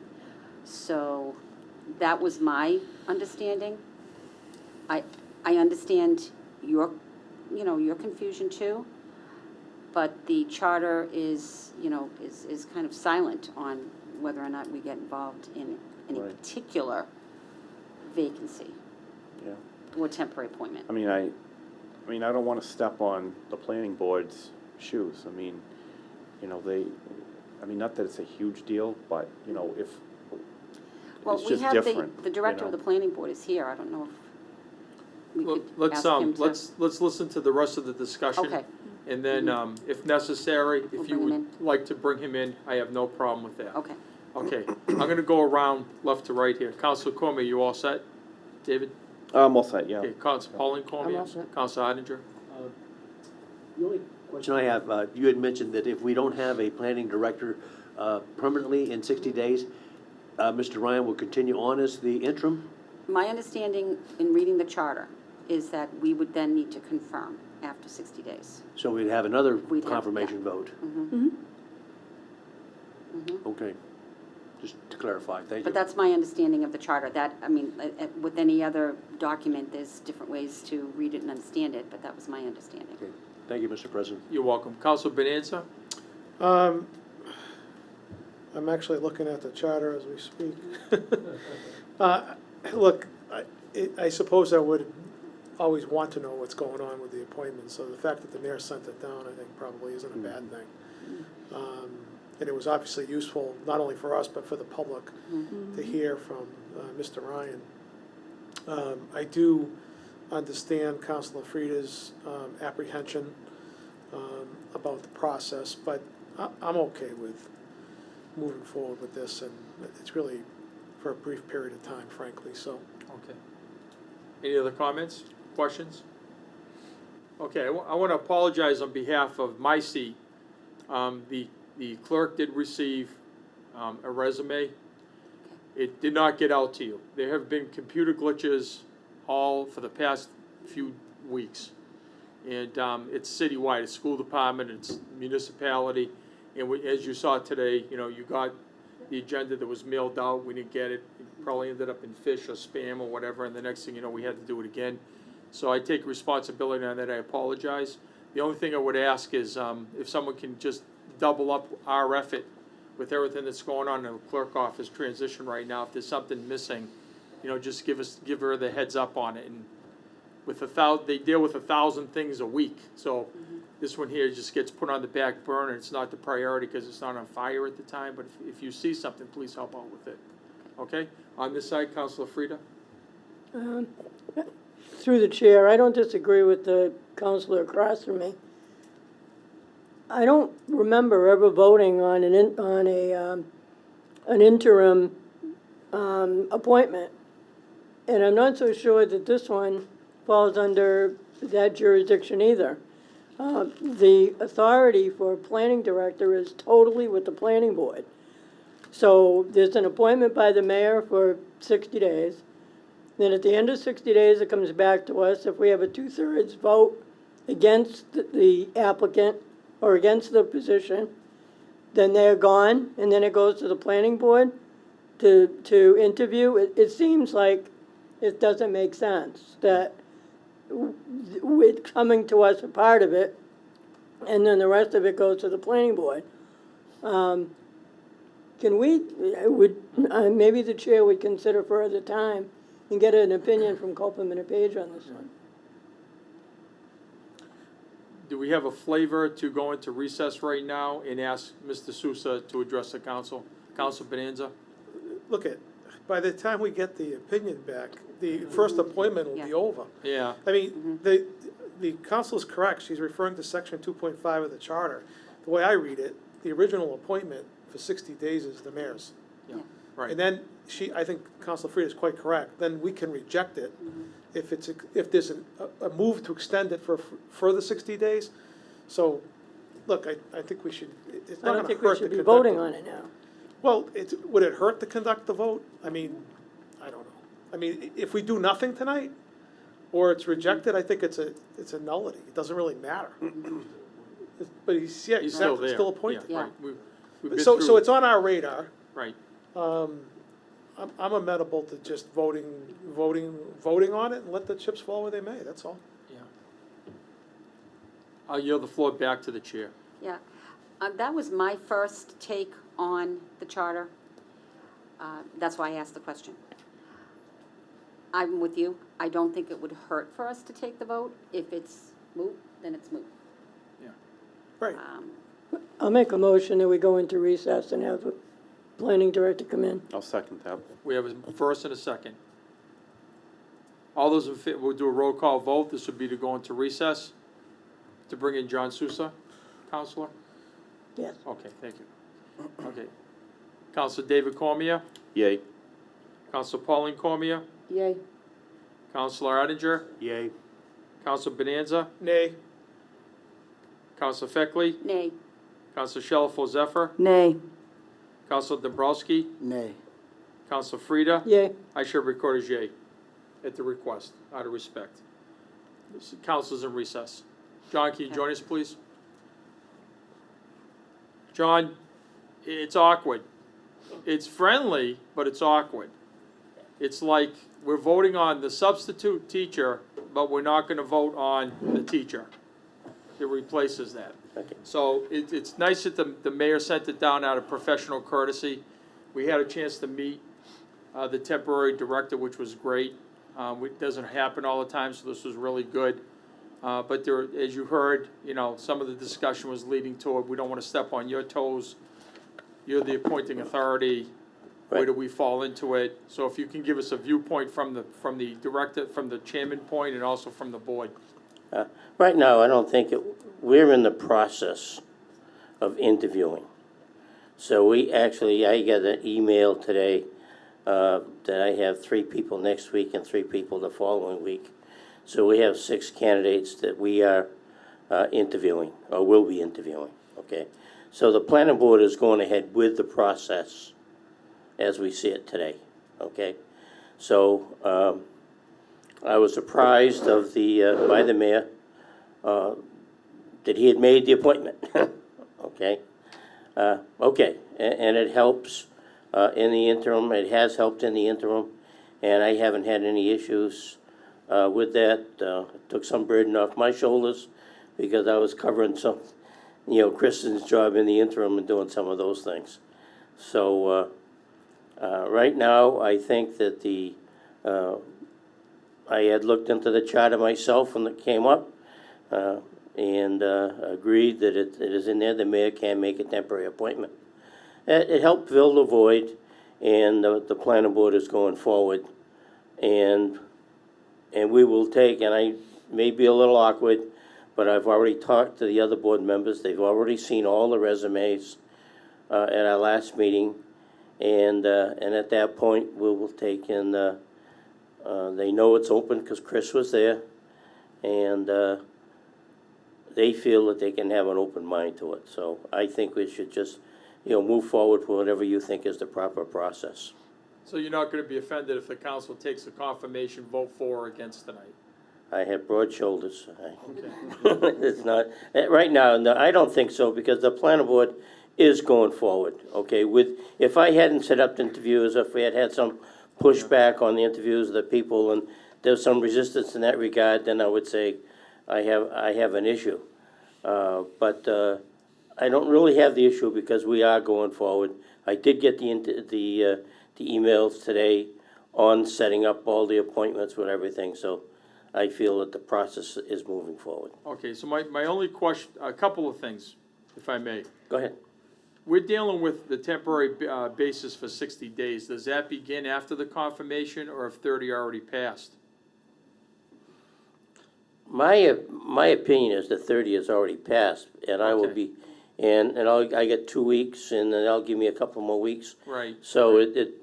So that was my understanding. I understand your, you know, your confusion too, but the charter is, you know, is kind of silent on whether or not we get involved in any Right. particular vacancy Yeah. or temporary appointment. I mean, I don't want to step on the planning board's shoes. I mean, you know, not that it's a huge deal, but, you know, if Well, it's we just have different. the director you of know? the planning board is here. I don't know if we could Let's ask him to. let's listen to the rest of the discussion. Okay. And then, if necessary, We'll if you bring would him like to bring him in, I have no problem with that. Okay. Okay, I'm gonna go around left to right here. Councilor Cormier, you all set? David? I'm all set, yeah. Okay, Councilor Pauline Cormier? all set. Councilor Odinger? The only question I have, you had mentioned that if we don't have a planning director permanently in 60 days, Mr. Ryan will continue on as the interim? My understanding in reading the charter is that we would then need to confirm after 60 days. So we'd have another We'd have- confirmation vote? Mm-hmm. Okay. Just to clarify, thank you. But that's my understanding of the charter. That, I mean, with any other document, there's different ways to read it and understand it, but that was my understanding. Okay. Thank you, Mr. President. You're welcome. Council Bonanza? I'm actually looking at the charter as we speak. Look, I suppose I would always want to know what's going on with the appointment, so the fact that the mayor sent it down, I think probably isn't a bad thing. And it was obviously useful, not only for us, but for the public to hear from Mr. Ryan. I do understand Councilor Frieda's apprehension about the process, but I'm okay with moving forward with this, and it's really for a brief period of time, frankly, so. Okay. Any other comments, questions? Okay, I want to apologize on behalf of my seat. The clerk did receive a resume. It did not get out to you. There have been computer glitches all for the past few weeks. And it's citywide, it's school department, it's municipality. And as you saw today, you know, you got the agenda that was mailed out, we didn't get it. It probably ended up in fish or spam or whatever, and the next thing you know, we had to do it again. So I take responsibility on that, I apologize. The only thing I would ask is if someone can just double up our effort with everything that's going on in the clerk office transition right now. If there's something missing, you know, just give her the heads up on it. And with they deal with 1,000 things a week. So this one here just gets put on the back burner. It's not the priority because it's not on fire at the time. But if you see something, please help out with it. Okay? On this side, Councilor Frida. Through the chair, I don't disagree with the counselor across from me. I don't remember ever voting on an interim appointment, and I'm not so sure that this one falls under that jurisdiction either. The authority for planning director is totally with the planning board. So there's an appointment by the mayor for 60 days. Then at the end of 60 days, it comes back to us. If we have a 2/3 vote against the applicant or against the position, then they're gone, and then it goes to the planning board to interview. It seems like it doesn't make sense that with coming to us a part of it, and then the rest of it goes to the planning board. Can we, maybe the chair would consider further time and get an opinion from Copeland and Page on this one? Do we have a flavor to go into recess right now and ask Mr. Sousa to address the council? Council Bonanza? Look by the time we get the opinion back, the first appointment will be over. Yeah. I mean, the council is correct. She's referring to section 2.5 of the charter. The way I read it, the original appointment for 60 days is the mayor's. Yeah. Right. And then I think Councilor Frida is quite correct. Then we can reject it if there's a move to extend it for further 60 days. So, look, I think we should, it's I not don't going to think we hurt to should be conduct voting the- on it now. Well, would it hurt to conduct the vote? I mean, I don't know. I mean, if we do nothing tonight, or it's rejected, I think it's a nullity. It doesn't really matter. But he's He's still exactly, there. still appointed. Yeah, right. We've been So through- it's on our radar. Right. I'm amenable to just voting on it and let the chips fall where they may, that's all. Yeah. I'll yield the floor back to the chair. Yeah, that was my first take on the charter. That's why I asked the question. I'm with you. I don't think it would hurt for us to take the vote. If it's moot, then it's moot. Yeah. Right. I'll make a motion that we go into recess and have the planning director come in. I'll second that. We have a first and a second. All those in favor, we'll do a roll call vote. This would be to go into recess to bring in John Sousa, Counselor? Yes. Okay, thank you. Okay. Counselor David Cormier, Yay. Counselor Pauline Cormier, Yay. Counselor Oettinger, Yay. Counselor Bonanza, Nay. Counselor Feckley, Nay. Counselor Shalfo Zephyr, Nay. Counselor Dombrowski, Nay. Counsel Frida? Yay. I shall record as yea at the request, out of respect. Council's in recess. John, can you join us, please? John, it's awkward. It's friendly, but it's awkward. It's like we're voting on the substitute teacher, but we're not gonna vote on the teacher. It replaces that. Okay. So it's nice that the mayor sent it down out of professional courtesy. We had a chance to meet the temporary director, which was great. It doesn't happen all the time, so this was really good. But there, as you heard, you know, some of the discussion was leading toward, we don't want to step on your toes. You're the appointing authority. Where Right. do we fall into it? So if you can give us a viewpoint from the director, from the chairman point, and also from the board. Right now, I don't think we're in the process of interviewing. So I got an email today that I have 3 people next week and 3 people the following week. So we have 6 candidates that we are interviewing, or will be interviewing, okay? So the planning board is going ahead with the process as we see it today, okay? So I was surprised of by the mayor that he had made the appointment, okay? Okay, and it helps in the interim, it has helped in the interim, and I haven't had any issues with that. It took some burden off my shoulders because I was covering some, Kristen's job in the interim and doing some of those things. So right now, I think that I had looked into the charter myself when it came up and agreed that it is in there, the mayor can make a temporary appointment. It helped fill the void, and the planning board is going forward. And we will take, and I may be a little awkward, but I've already talked to the other board members. They've already seen all the resumes at our last meeting. And at that point, we will take in, they know it's open because Chris was there. And they feel that they can have an open mind to it. So I think we should just, move forward with whatever you think is the proper process. So you're not gonna be offended if the council takes a confirmation vote for or against tonight? I have broad shoulders. Okay. It's not, right now, no, I don't think so, because the planning board is going forward, okay? If I hadn't set up interviews, if we had some pushback on the interviews of the people, and there's some resistance in that regard, then I would say I have an issue. But I don't really have the issue because we are going forward. I did get the emails today on setting up all the appointments with everything, so I feel that the process is moving forward. Okay, so my only question, a couple of things, if I may. Go ahead. We're dealing with the temporary basis for 60 days. Does that begin after the confirmation, or if 30 already passed? My opinion is that 30 has already passed, and I will Okay. be, and I get 2 weeks, and then that'll give me a couple more weeks. Right. So it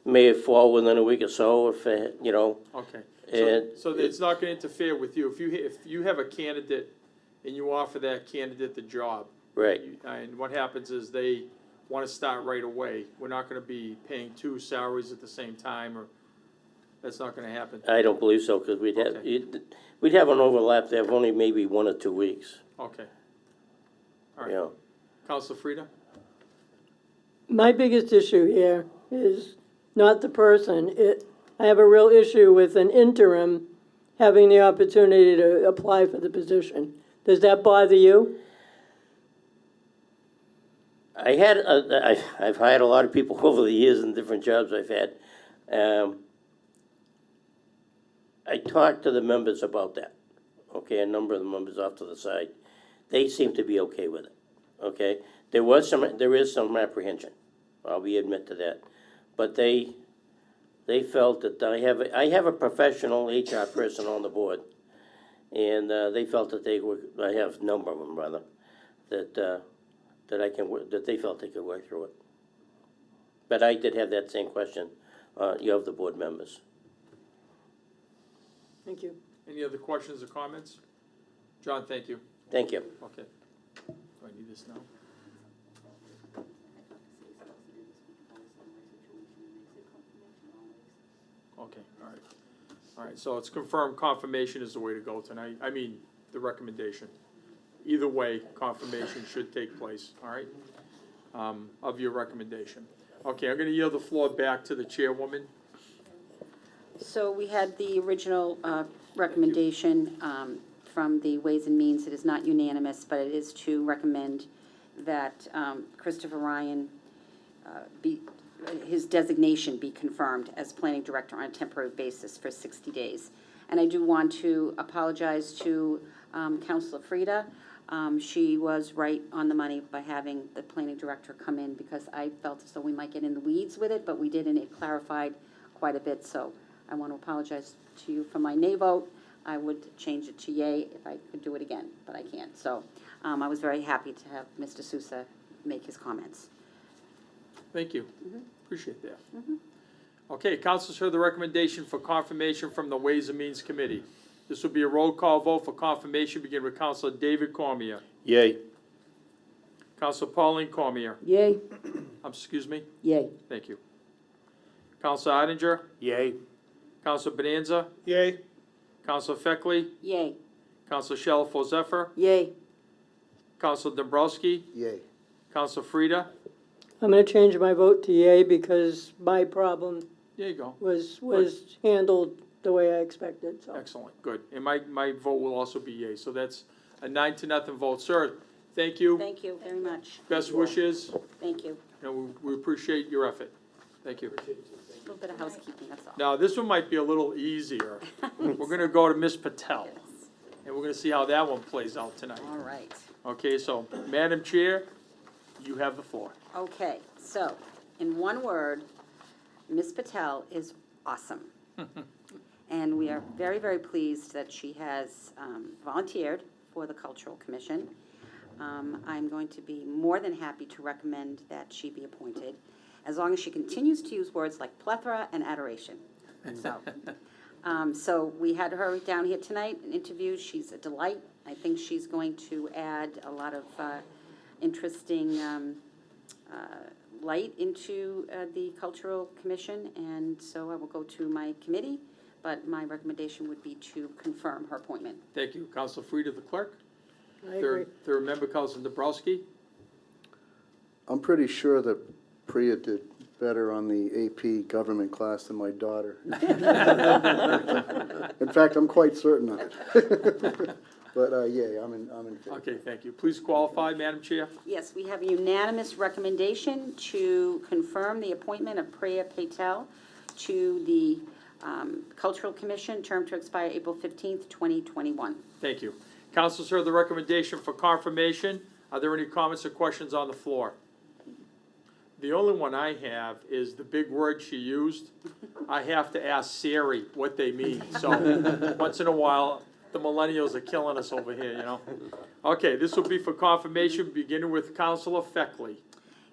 may fall within a week or so, if, Okay. And So it's not gonna interfere with you. If you have a candidate and you offer that candidate the job. Right. And what happens is they wanna start right away. We're not gonna be paying 2 salaries at the same time, or, that's not gonna happen. I don't believe so, because we'd have, Okay. we'd have an overlap there of only maybe 1 or 2 weeks, Okay. All you right. know. Counselor Frida? My biggest issue here is not the person. I have a real issue with an interim having the opportunity to apply for the position. Does that bother you? I've hired a lot of people over the years in different jobs I've had. I talked to the members about that, okay, a number of the members off to the side. They seem to be okay with it, okay? There is some apprehension, I'll admit to that. But they felt that I have a professional HR person on the board, and they felt that I have a number of them, rather, that they felt they could work through it. But I did have that same question, you have the board members. Thank you. Any other questions or comments? John, thank you. Thank you. Okay. Do I need this now? Okay, all right. All right, so it's confirmed confirmation is the way to go tonight. I mean, the recommendation. Either way, confirmation should take place, all right, of your recommendation. Okay, I'm gonna yield the floor back to the chairwoman. So we had the original recommendation from the Ways and Means. It is not unanimous, but it is to recommend that Christopher Ryan his designation be confirmed as planning director on a temporary basis for 60 days. And I do want to apologize to Councilor Frida. She was right on the money by having the planning director come in, because I felt as though we might get in the weeds with it, but we did, and it clarified quite a bit. So I want to apologize to you for my nay vote. I would change it to yay if I could do it again, but I can't. So I was very happy to have Mr. Sousa make his comments. Thank you. Appreciate that. Okay, councilors heard the recommendation for confirmation from the Ways and Means Committee. This will be a roll call vote for confirmation. Begin with Councilor David Cormier. Yay. Councilor Pauline Cormier. Yay. Excuse me? Yay. Thank you. Councilor Oettinger. Yay. Councilor Bonanza. Yay. Councilor Feckley. Yay. Councilor Shalfo Zephyr. Yay. Councilor Dombrowski. Yay. Councilor Frida. I'm gonna change my vote to yay because my problem There you go. was handled the way I expected, so. Excellent, good. And my vote will also be yea. So that's a 9-0 vote. Sir, thank you. Thank you very much. Best wishes. Thank you. And we appreciate your effort. Thank you. A little bit of housekeeping, that's all. Now, this one might be a little easier. We're gonna go to Ms. Patel, and we're gonna see how that one plays out tonight. All right. Okay, so, Madam Chair, you have the floor. Okay, so, in one word, Ms. Patel is awesome. And we are very, very pleased that she has volunteered for the Cultural Commission. I'm going to be more than happy to recommend that she be appointed, as long as she continues to use words like plethora and adoration. So we had her down here tonight, an interview. She's a delight. I think she's going to add a lot of interesting light into the Cultural Commission, and so I will go to my committee, but my recommendation would be to confirm her appointment. Thank you. Council Frida, the clerk. I agree. Third member, Council Dombrowski. I'm pretty sure that Priya did better on the AP government class than my daughter. In fact, I'm quite certain of it. But, yeah, I'm in favor. Okay, thank you. Please qualify, Madam Chair. Yes, we have a unanimous recommendation to confirm the appointment of Priya Patel to the Cultural Commission, term to expire April 15th, 2021. Thank you. Councilors heard the recommendation for confirmation. Are there any comments or questions on the floor? The only one I have is the big word she used. I have to ask Siri what they mean. So once in a while, the millennials are killing us over here, you know. Okay, this will be for confirmation, beginning with Councilor Feckley.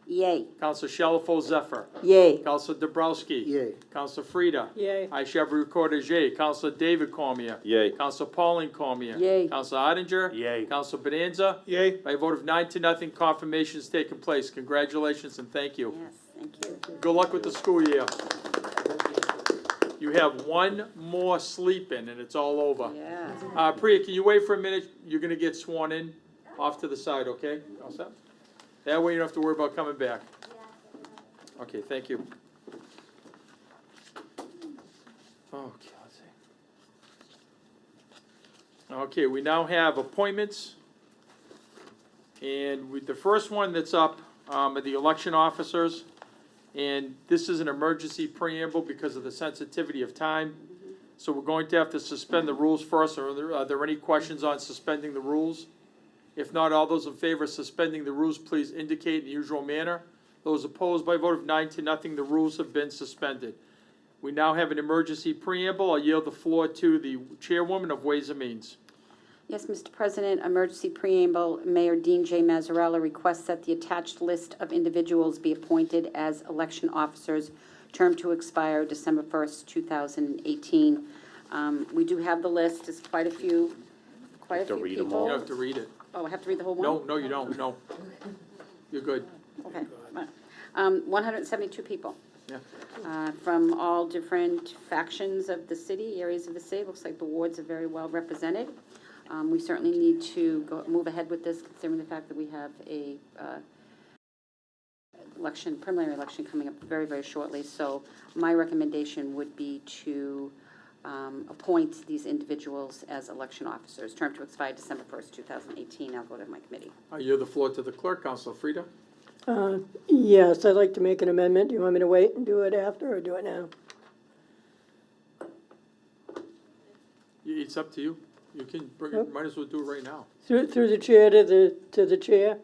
Yay. Councilor Shalfo Zephyr. Yay. Councilor Dombrowski. Yay. Councilor Frida. Yay. I shall be recorded as yay. Councilor David Cormier. Yay. Councilor Pauline Cormier. Yay. Councilor Oettinger. Yay. Councilor Bonanza. Yay. By a vote of 9-0, confirmation has taken place. Congratulations and thank you. Yes, thank you. Good luck with the school year. You have one more sleep-in and it's all over. Yeah. Priya, can you wait for a minute? You're gonna get sworn in off to the side, okay? All set? That way you don't have to worry about coming back. Okay, thank you. Okay, let's see. Okay, we now have appointments. And the first one that's up are the election officers. And this is an emergency preamble because of the sensitivity of time. So we're going to have to suspend the rules first. Are there any questions on suspending the rules? If not, all those in favor of suspending the rules, please indicate in the usual manner. Those opposed, by a vote of 9-0, the rules have been suspended. We now have an emergency preamble. I'll yield the floor to the chairwoman of Ways and Means. Yes, Mr. President, emergency preamble, Mayor Dean J. Mazzarella requests that the attached list of individuals be appointed as election officers, term to expire December 1st, 2018. We do have the list. There's quite a few read 'em people. all. You don't have to read it. Oh, I have to read the whole one? No, you don't, no. You're good. Okay. 172 people. Yeah. From all different factions of the city, areas of the city. Looks like the wards are very well represented. We certainly need to move ahead with this, considering the fact that we have a preliminary election coming up very, very shortly. So my recommendation would be to appoint these individuals as election officers. Term to expire December 1st, 2018. I'll go to my committee. I yield the floor to the clerk, Councilor Frida. Yes, I'd like to make an amendment. Do you want me to wait and do it after or do it now? It's up to you. You can bring it, might as well do it right now. Through the chair to the chair.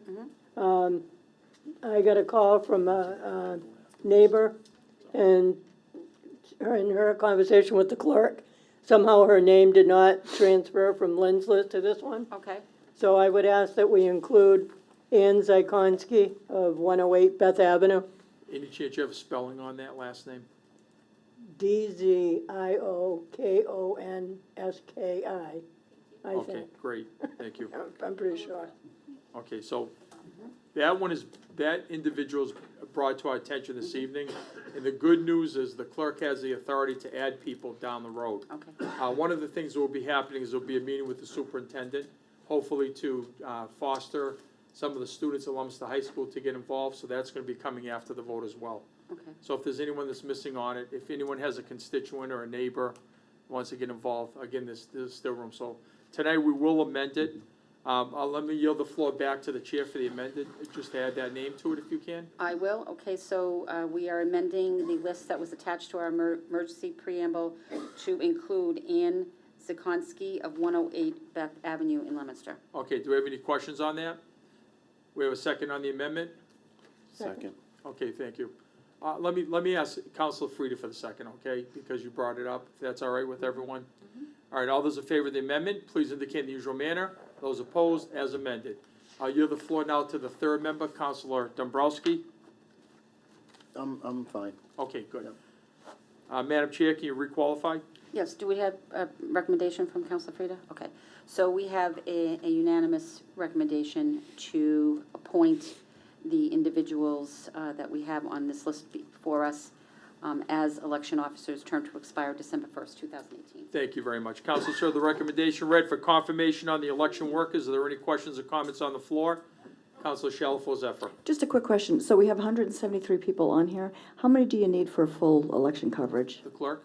I got a call from a neighbor, and in her conversation with the clerk, somehow her name did not transfer from Lynn's list to this one. Okay. So I would ask that we include Ann Zykonski of 108 Beth Avenue, Any chance you have a spelling on that last name? Dziokonski, I Okay, think. great, thank you. I'm pretty sure. Okay, so that individual's brought to our attention this evening. And the good news is the clerk has the authority to add people down the road. Okay. One of the things that will be happening is there'll be a meeting with the superintendent, hopefully to foster some of the students at Leominster High School to get involved, so that's gonna be coming after the vote as well. Okay. So if there's anyone that's missing on it, if anyone has a constituent or a neighbor who wants to get involved, again, there's still room. So tonight, we will amend it. Let me yield the floor back to the chair for the amended, just add that name to it if you can. I will. Okay, so we are amending the list that was attached to our emergency preamble to include Ann Zykonski of 108 Beth Avenue in Leominster. Okay, do we have any questions on that? We have a second on the amendment? Second. Okay, thank you. Let me ask Councilor Frida for the second, okay, because you brought it up, if that's all right with everyone? All right, all those in favor of the amendment, please indicate in the usual manner. Those opposed, as amended. I'll yield the floor now to the third member, Councilor Dombrowski. I'm fine. Okay, good. Madam Chair, can you requalify? Yes, do we have a recommendation from Councilor Frida? Okay, so we have a unanimous recommendation to appoint the individuals that we have on this list before us as election officers, term to expire December 1st, 2018. Thank you very much. Council, sir, the recommendation read for confirmation on the election workers. Are there any questions or comments on the floor? Councilor Shalfo Zephyr. Just a quick question. So we have 173 people on here. How many do you need for full election coverage? The clerk?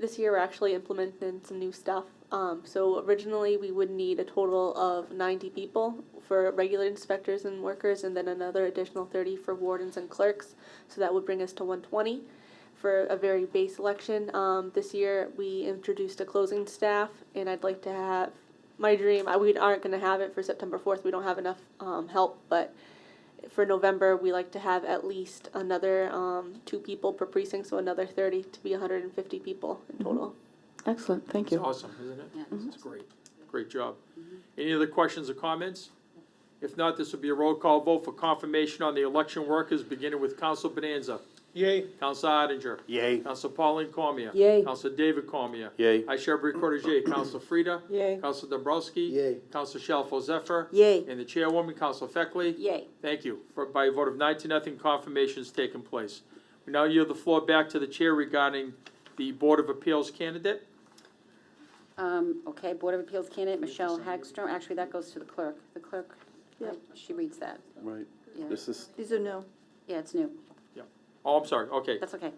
This year, we're actually implementing some new stuff. So originally, we would need a total of 90 people for regular inspectors and workers, and then another additional 30 for wardens and clerks. So that would bring us to 120 for a very base election. This year, we introduced a closing staff, and I'd like to have, my dream, we aren't going to have it for September 4th. We don't have enough help, but for November, we like to have at least another 2 people per precinct, so another 30 to be 150 people in total. Excellent, thank It's you. awesome, isn't it? Yeah. It's great. Great job. Any other questions or comments? If not, this will be a roll call vote for confirmation on the election workers, beginning with Council Bonanza. Yay. Council Odinger. Yay. Council Pauline Cormier. Yay. Council David Cormier. Yay. I shall be recorded yea. Council Frida. Yay. Council Dombrowski. Yay. Council Shalfo Zephyr. Yay. And the chairwoman, Council Feckley. Yay. Thank you. By a vote of 9-0, confirmation has taken place. We now yield the floor back to the chair regarding the Board of Appeals candidate. Okay, Board of Appeals candidate Michelle Hagstrom. Actually, that goes to the clerk. The clerk, she reads that. Right. Yeah. This is, These are new. Yeah, it's new. Oh, I'm sorry, okay. That's okay.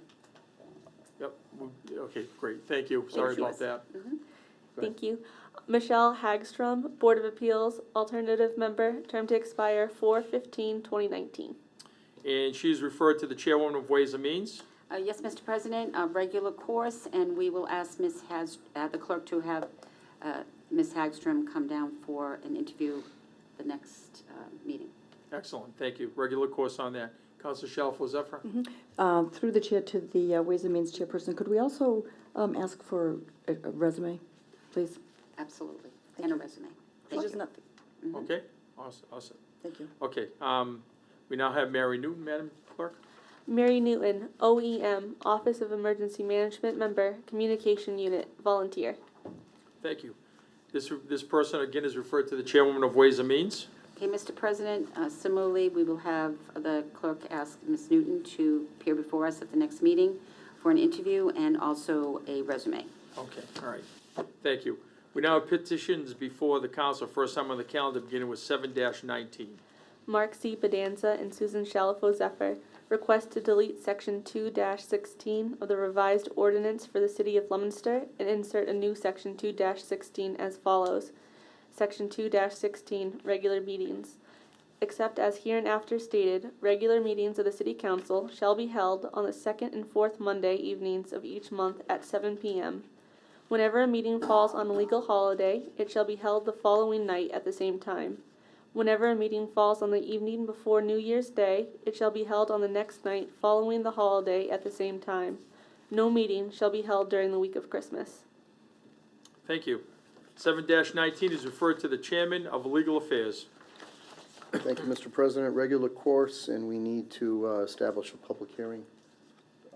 Yep, okay, great, thank you, sorry about that. Thank you. Michelle Hagstrom, Board of Appeals, alternative member, term to expire 4/15/2019. And she's referred to the chairwoman of Ways and Means. Yes, Mr. President, a regular course, and we will ask the clerk to have Ms. Hagstrom come down for an interview the next meeting. Excellent, thank you, regular course on that. Council Shalfo Zephyr. Through the chair to the Ways and Means chairperson, could we also ask for a resume, please? Absolutely, and a resume. Thank Just you. nothing. Okay, awesome. Thank you. Okay, we now have Mary Newton, Madam Clerk. Mary Newton, OEM, Office of Emergency Management member, Communication Unit, volunteer. Thank you. This person, again, is referred to the chairwoman of Ways and Means. Okay, Mr. President, similarly, we will have the clerk ask Ms. Newton to appear before us at the next meeting for an interview and also a resume. Okay, all right. Thank you. We now have petitions before the council. First time on the calendar, beginning with 7-19. Mark C. Bedanza and Susan Shalafo Zephyr request to delete Section 2-16 of the revised ordinance for the City of Leominster and insert a new Section 2-16 as follows. Section 2-16, regular meetings. Except as hereinafter stated, regular meetings of the City Council shall be held on the second and fourth Monday evenings of each month at 7 p.m. Whenever a meeting falls on a legal holiday, it shall be held the following night at the same time. Whenever a meeting falls on the evening before New Year's Day, it shall be held on the next night following the holiday at the same time. No meeting shall be held during the week of Christmas. Thank you. 7-19 is referred to the Chairman of Legal Affairs. Thank you, Mr. President. Regular course, and we need to establish a public hearing.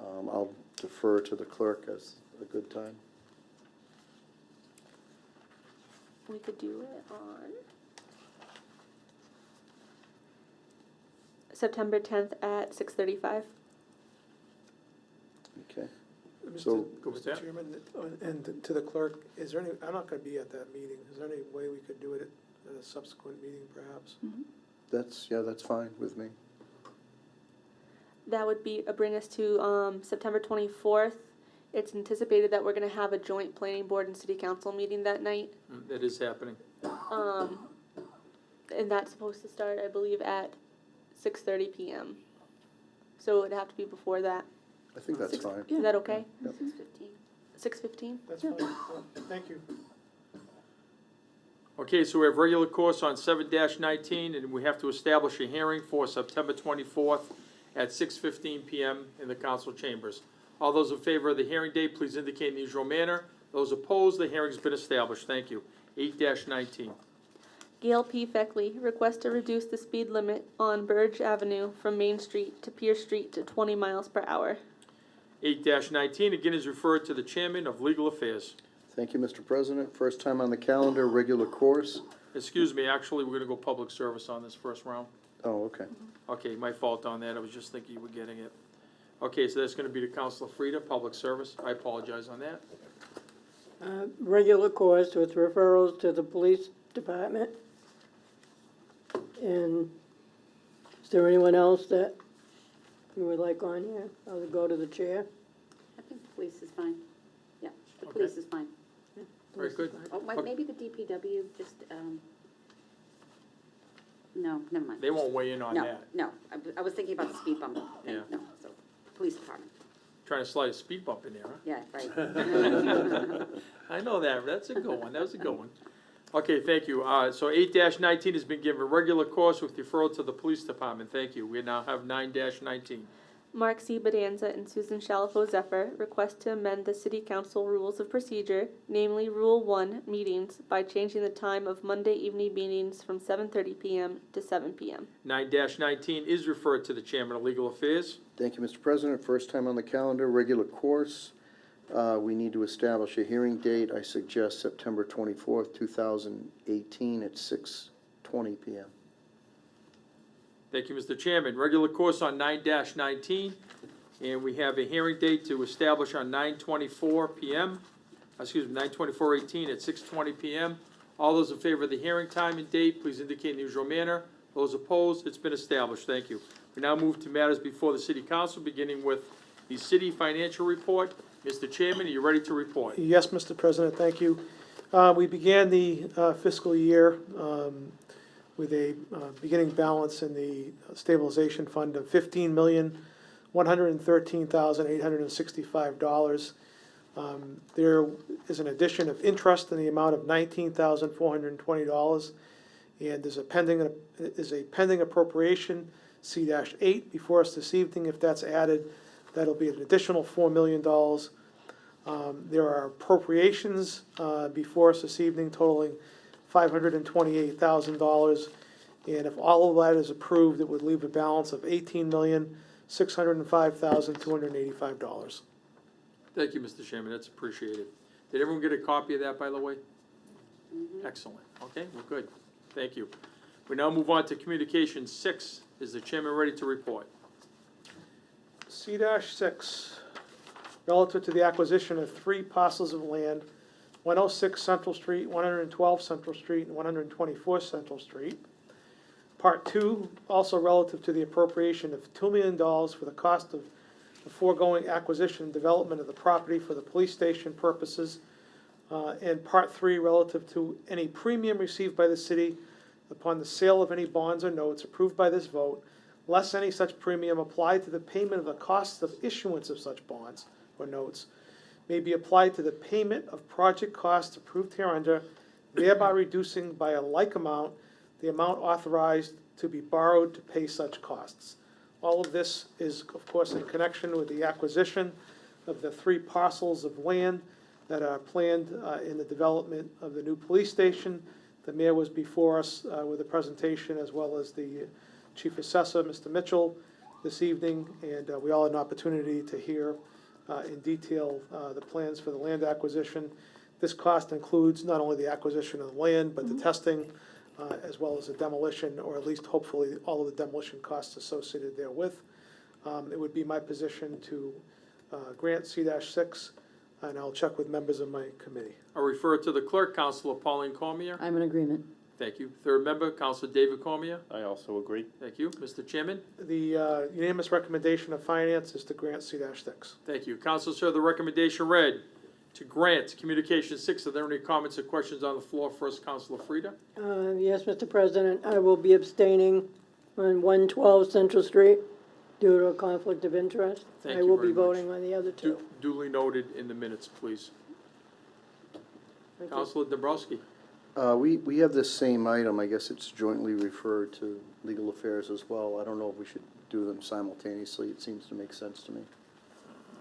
I'll defer to the clerk as a good time. We could do it on September 10th at 6:35. Okay. Mr. Go with Mr. that. Chairman, and to the clerk, is there any, I'm not gonna be at that meeting, is there any way we could do it at a subsequent meeting perhaps? That's fine with me. That would be bring us to September 24th. It's anticipated that we're going to have a joint planning board and city council meeting that night. That is happening. And that's supposed to start, I believe, at 6:30 p.m. So it would have to be before that. I think that's fine. Is that okay? Yep. 6:15? That's fine. Thank you. Okay, so we have regular course on 7-19, and we have to establish a hearing for September 24th at 6:15 p.m. in the council chambers. All those in favor of the hearing date, please indicate in the usual manner. Those opposed, the hearing's been established. Thank you. 8-19. Gail P. Feckley requests to reduce the speed limit on Burge Avenue from Main Street to Pierce Street to 20 miles per hour. 8-19, again, is referred to the Chairman of Legal Affairs. Thank you, Mr. President. First time on the calendar, regular course. Excuse me, actually, we're gonna go public service on this first round. Oh, okay. Okay, my fault on that. I was just thinking you were getting it. Okay, so that's gonna be to Councilor Frida, public service. I apologize on that. Regular course with referrals to the police department. And is there anyone else that you would like on here? I'll go to the chair. I think the police is fine. Yeah, the Okay. police is fine. Very good. Oh, maybe the DPW, just, no, never mind. They won't weigh in on No, that. no, I was thinking about the speed bump thing, Yeah. no, so, police department, Trying to slide a speed bump in there, huh? yeah, right. I know that. That's a good one. That was a good one. Okay, thank you. So 8-19 has been given regular course with referral to the police department. Thank you. We now have 9-19. Mark C. Bedanza and Susan Shalafo Zephyr request to amend the City Council Rules of Procedure, namely Rule 1, meetings, by changing the time of Monday evening meetings from 7:30 p.m. to 7 p.m. 9-19 is referred to the Chairman of Legal Affairs. Thank you, Mr. President. First time on the calendar, regular course. We need to establish a hearing date. I suggest September 24th, 2018 at 6:20 p.m. Thank you, Mr. Chairman. Regular course on 9-19, and we have a hearing date to establish on 9/24 p.m., 9/24/18 at 6:20 p.m. All those in favor of the hearing time and date, please indicate in the usual manner. Those opposed, it's been established. Thank you. We now move to matters before the City Council, beginning with the city financial report. Mr. Chairman, are you ready to report? Yes, Mr. President, thank you. We began the fiscal year with a beginning balance in the stabilization fund of $15,113,865. There is an addition of interest in the amount of $19,420, and there's a pending appropriation, C-8, before us this evening. If that's added, that'll be an additional $4 million. There are appropriations before us this evening totaling $528,000, and if all of that is approved, it would leave a balance of $18,605,285. Thank you, Mr. Chairman. That's appreciated. Did everyone get a copy of that, by the way? Excellent. Okay, well, good. Thank you. We now move on to communication 6. Is the chairman ready to report? C-6, relative to the acquisition of 3 parcels of land, 106 Central Street, 112 Central Street, and 124 Central Street. Part 2, also relative to the appropriation of $2 million for the cost of the foregoing acquisition and development of the property for the police station purposes. And Part 3, relative to any premium received by the city upon the sale of any bonds or notes approved by this vote, less any such premium applied to the payment of the costs of issuance of such bonds or notes, may be applied to the payment of project costs approved hereunder, thereby reducing by a like amount the amount authorized to be borrowed to pay such costs. All of this is, of course, in connection with the acquisition of the 3 parcels of land that are planned in the development of the new police station. The mayor was before us with a presentation, as well as the chief assessor, Mr. Mitchell, this evening, and we all had an opportunity to hear in detail the plans for the land acquisition. This cost includes not only the acquisition of the land, but the testing, as well as the demolition, or at least hopefully all of the demolition costs associated therewith. It would be my position to grant C-6, and I'll check with members of my committee. I'll refer to the clerk, Councilor Pauline Cormier. I'm in agreement. Thank you. Third member, Councilor David Cormier. I also agree. Thank you. Mr. Chairman? The unanimous recommendation of finance is to grant C-6. Thank you. Council, sir, the recommendation read to grant communication 6. Are there any comments or questions on the floor? First, Councilor Frida. Yes, Mr. President, I will be abstaining on 112 Central Street due to a conflict of interest. Thank I you will very be much. voting on the other 2. Duly noted in the minutes, please. Thank you. Councilor Dombrowski. We have this same item, I guess it's jointly referred to legal affairs as well. I don't know if we should do them simultaneously, it seems to make sense to me.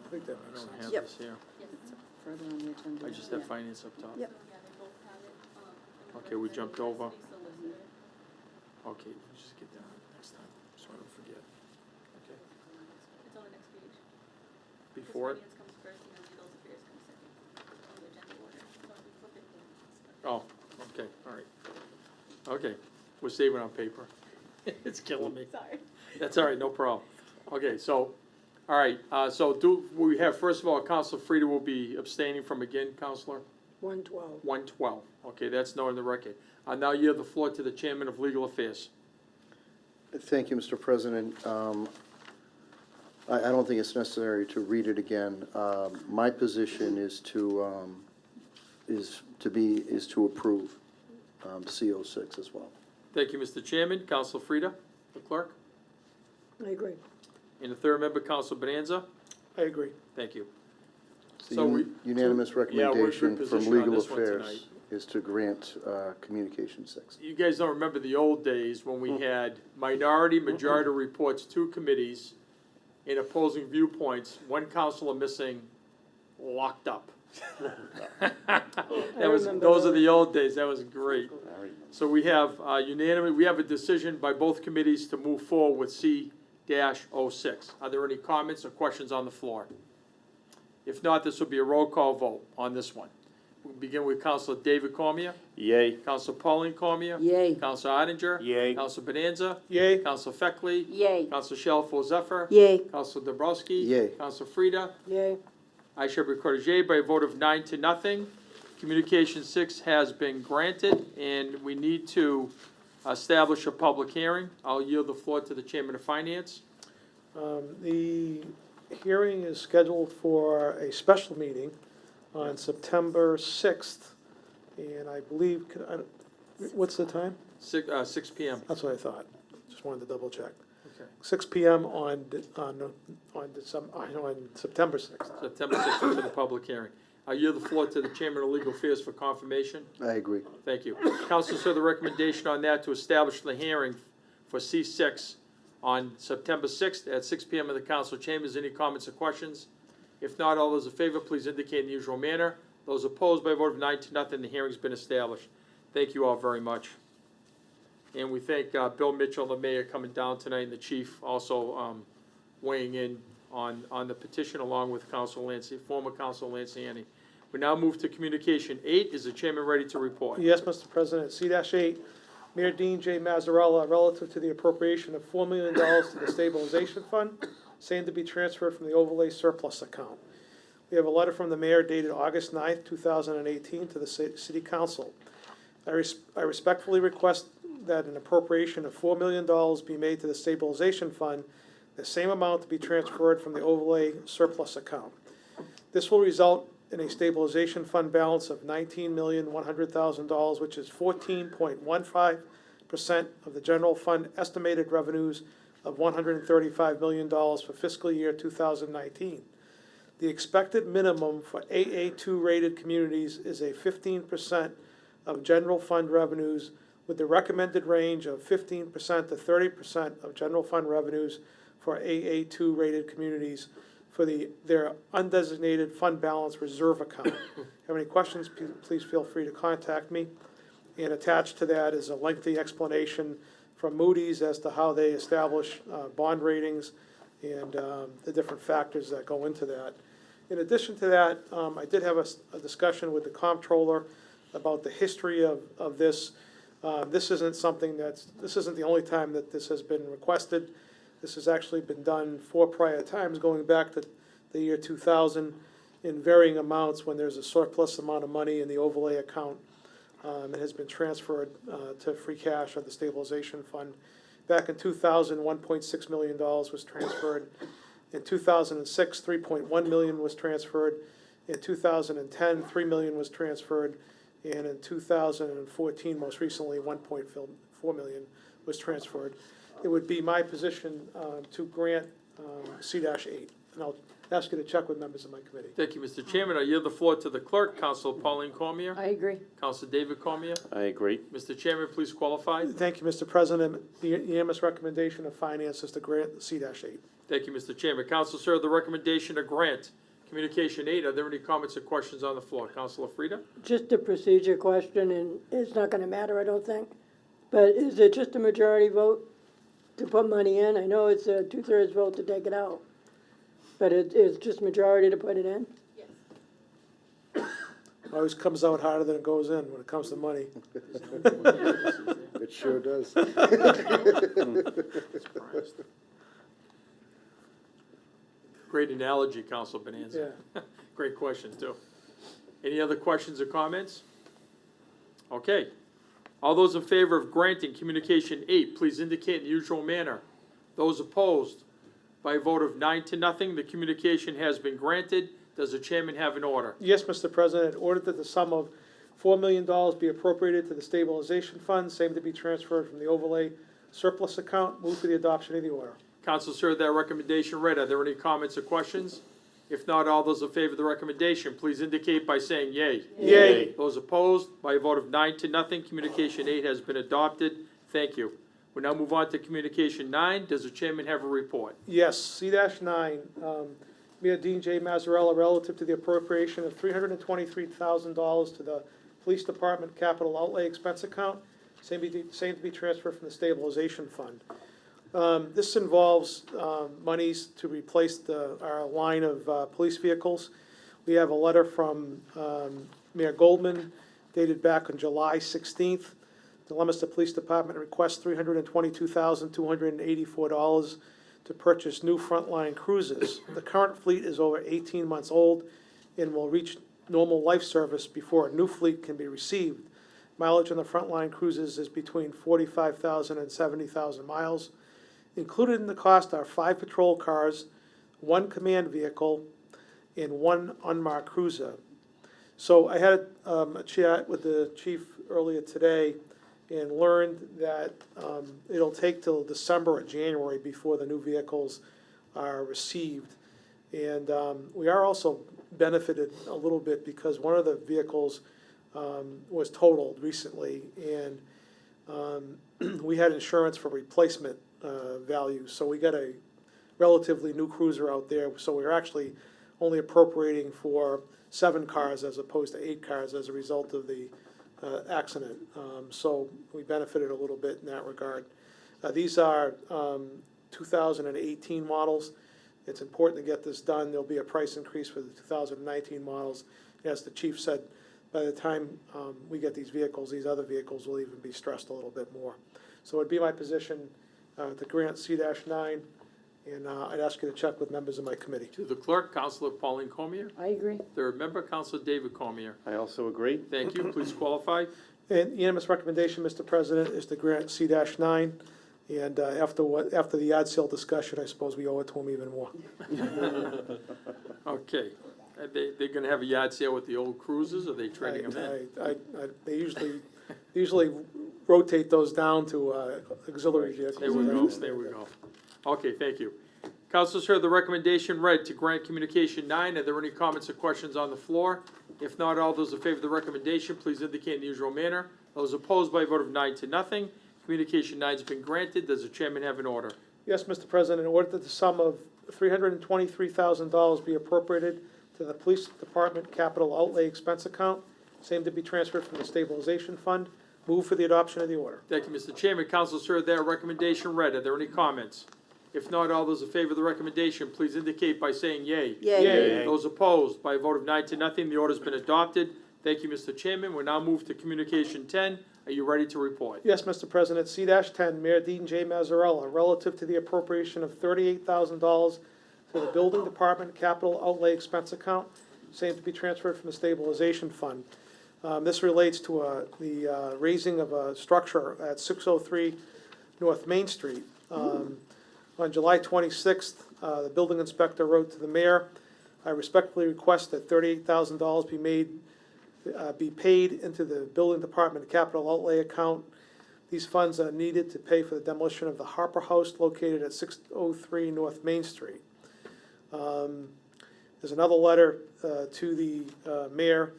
I think that I makes don't sense. have Yep. this here. Further on the agenda. I just have finance up top. Yep. Okay, we jumped over. Okay, we just get that next time, so I don't forget. Okay. It's on the next page. Before it? Finance comes first and then legal affairs comes second on the agenda order. So if you flip it, Oh, okay, all right. Okay, we're saving on paper. It's killing me. sorry. That's all right, no problem. Okay, so, all right, we have, first of all, Councilor Frida will be abstaining from again, Councilor? 112. 112. Okay, that's known in the record. I now yield the floor to the Chairman of Legal Affairs. Thank you, Mr. President. I don't think it's necessary to read it again. My position is to approve CO6 as well. Thank you, Mr. Chairman. Councilor Frida, the clerk. I agree. And the third member, Councilor Bonanza. I agree. Thank you. The So we- unanimous Yeah, we're in good recommendation position from on Legal this one tonight. Affairs is to grant Communication 6. You guys don't remember the old days when we had minority, majority reports, 2 committees in opposing viewpoints, 1 counselor missing, locked up. remember Those are those. the old days, that was great. So we have we have a decision by both committees to move forward with C-06. Are there any comments or questions on the floor? If not, this will be a roll call vote on this one. We'll begin with Councilor David Cormier, Yay. Councilor Pauline Cormier. Yay. Councilor Odenger. Yay. Councilor Bonanza. Yay. Councilor Feckley. Yay. Councilor Shalfo Zephyr. Yay. Councilor Dabrowski. Yay. Councilor Frida. Yay. I shall record as yea by a vote of 9-0. Communication 6 has been granted, and we need to establish a public hearing. I'll yield the floor to the Chairman of Finance. The hearing is scheduled for a special meeting on September 6th, and I believe, what's the time? 6 p.m. That's what I thought. Just wanted to double check. Okay. 6 p.m. on September 6th. September 6th for the public hearing. I yield the floor to the Chairman of Legal Affairs for confirmation. I agree. Thank you. Council, sir, the recommendation on that to establish the hearing for C6 on September 6th at 6 p.m. in the council chambers. Any comments or questions? If not, all those in favor, please indicate in the usual manner. Those opposed by a vote of 9-0, the hearing's been established. Thank you all very much. And we thank Bill Mitchell, the mayor, coming down tonight, and the chief also weighing in on the petition along with former Council Lanciani. We now move to communication 8. Is the chairman ready to report? Yes, Mr. President, C-8, Mayor Dean J. Mazzarella, relative to the appropriation of $4 million to the stabilization fund, same to be transferred from the overlay surplus account. We have a letter from the mayor dated August 9th, 2018, to the city council. I respectfully request that an appropriation of $4 million be made to the stabilization fund, the same amount to be transferred from the overlay surplus account. This will result in a stabilization fund balance of $19,100,000, which is 14.15% of the general fund estimated revenues of $135 million for fiscal year 2019. The expected minimum for AA2 rated communities is a 15% of general fund revenues, with the recommended range of 15% to 30% of general fund revenues for AA2 rated communities for their undesignated fund balance reserve account. Have any questions, please feel free to contact me. And attached to that is a lengthy explanation from Moody's as to how they establish bond ratings and the different factors that go into that. In addition to that, I did have a discussion with the comptroller about the history of this. This isn't the only time that this has been requested. This has actually been done 4 prior times, going back to the year 2000, in varying amounts when there's a surplus amount of money in the overlay account. It has been transferred to free cash of the stabilization fund. Back in 2000, $1.6 million was transferred. In 2006, $3.1 million was transferred. In 2010, $3 million was transferred. And in 2014, most recently, $1.4 million was transferred. It would be my position to grant C-8, and I'll ask you to check with members of my committee. Thank you, Mr. Chairman. I yield the floor to the clerk, Council Pauline Cormier. I agree. Council David Cormier. I agree. Mr. Chairman, please qualify. Thank you, Mr. President. The unanimous recommendation of finance is to grant C-8. Thank you, Mr. Chairman. Council, sir, the recommendation to grant Communication 8. Are there any comments or questions on the floor? Councilor Frida? Just a procedure question, and it's not gonna matter, I don't think. But is it just a majority vote to put money in? I know it's a 2/3 vote to take it out, but it's just majority to put it in? It always comes out harder than it goes in when it comes to money. It sure does. Great analogy, Council Bonanza. Yeah. Great question, too. Any other questions or comments? Okay. All those in favor of granting Communication 8, please indicate in the usual manner. Those opposed, by a vote of 9-0, the communication has been granted. Does the chairman have an order? Yes, Mr. President. Ordered that the sum of $4 million be appropriated to the stabilization fund, same to be transferred from the overlay surplus account. Move for the adoption of the order. Council, sir, that recommendation read. Are there any comments or questions? If not, all those in favor of the recommendation, please indicate by saying yay. Yay. Those opposed, by a vote of 9-0, Communication 8 has been adopted. Thank you. We'll now move on to Communication 9. Does the chairman have a report? Yes, C-9, Mayor Dean J. Mazzarella, relative to the appropriation of $323,000 to the Police Department Capital Outlay Expense Account, same to be transferred from the Stabilization Fund. This involves monies to replace our line of police vehicles. We have a letter from Mayor Goldman dated back on July 16th. The Leominster Police Department requests $322,284 to purchase new frontline cruisers. The current fleet is over 18 months old and will reach normal life service before a new fleet can be received. Mileage on the frontline cruisers is between 45,000 and 70,000 miles. Included in the cost are 5 patrol cars, 1 command vehicle, and 1 unmarked cruiser. So I had a chat with the chief earlier today and learned that it'll take till December or January before the new vehicles are received. And we are also benefited a little bit because one of the vehicles was totaled recently, and we had insurance for replacement value. So we got a relatively new cruiser out there. So we're actually only appropriating for 7 cars as opposed to 8 cars as a result of the accident. So we benefited a little bit in that regard. These are 2018 models. It's important to get this done. There'll be a price increase for the 2019 models. As the chief said by the time we get these vehicles, these other vehicles will even be stressed a little bit more. So it'd be my position to grant C-9, and I'd ask you to check with members of my committee. To the clerk, Councilor Pauline Cormier. I agree. Third member, Councilor David Cormier. I also agree. Thank you. Please qualify. And unanimous recommendation, Mr. President, is to grant C-9, and after the yard sale discussion, I suppose we owe it to them even more. Okay. They're gonna have a yard sale with the old cruisers, or are they trading them in? They usually rotate those down to auxiliary vehicles. There we go. Okay, thank you. Councilors heard the recommendation read to grant communication 9. Are there any comments or questions on the floor? If not, all those in favor of the recommendation, please indicate in the usual manner. Those opposed by a vote of 9-0. Communication 9 has been granted. Does the chairman have an order? Yes, Mr. President, in order that the sum of $323,000 be appropriated to the Police Department Capital Outlay Expense Account, same to be transferred from the Stabilization Fund. Move for the adoption of the order. Thank you, Mr. Chairman. Councilors heard that recommendation read. Are there any comments? If not, all those in favor of the recommendation, please indicate by saying yea. Yay. Those opposed, by a vote of 9-0, the order's been adopted. Thank you, Mr. Chairman. We'll now move to communication 10. Are you ready to report? Yes, Mr. President, C-10, Mayor Dean J. Mazzarella, relative to the appropriation of $38,000 to the Building Department Capital Outlay Expense Account, same to be transferred from the Stabilization Fund. This relates to the raising of a structure at 603 North Main Street. On July 26th, the building inspector wrote to the mayor, "I respectfully request that $38,000 be paid into the Building Department Capital Outlay account. These funds are needed to pay for the demolition of the Harper House located at 603 North Main Street." There's another letter to the mayor,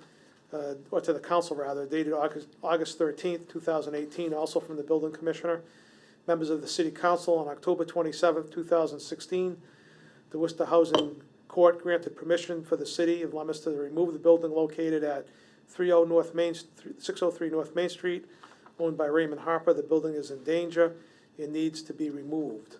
or to the council rather, dated August 13th, 2018, also from the building commissioner. Members of the city council, on October 27th, 2016, the Worcester Housing Court granted permission for the city of Leominster to remove the building located at 603 North Main Street, owned by Raymond Harper. The building is in danger and needs to be removed.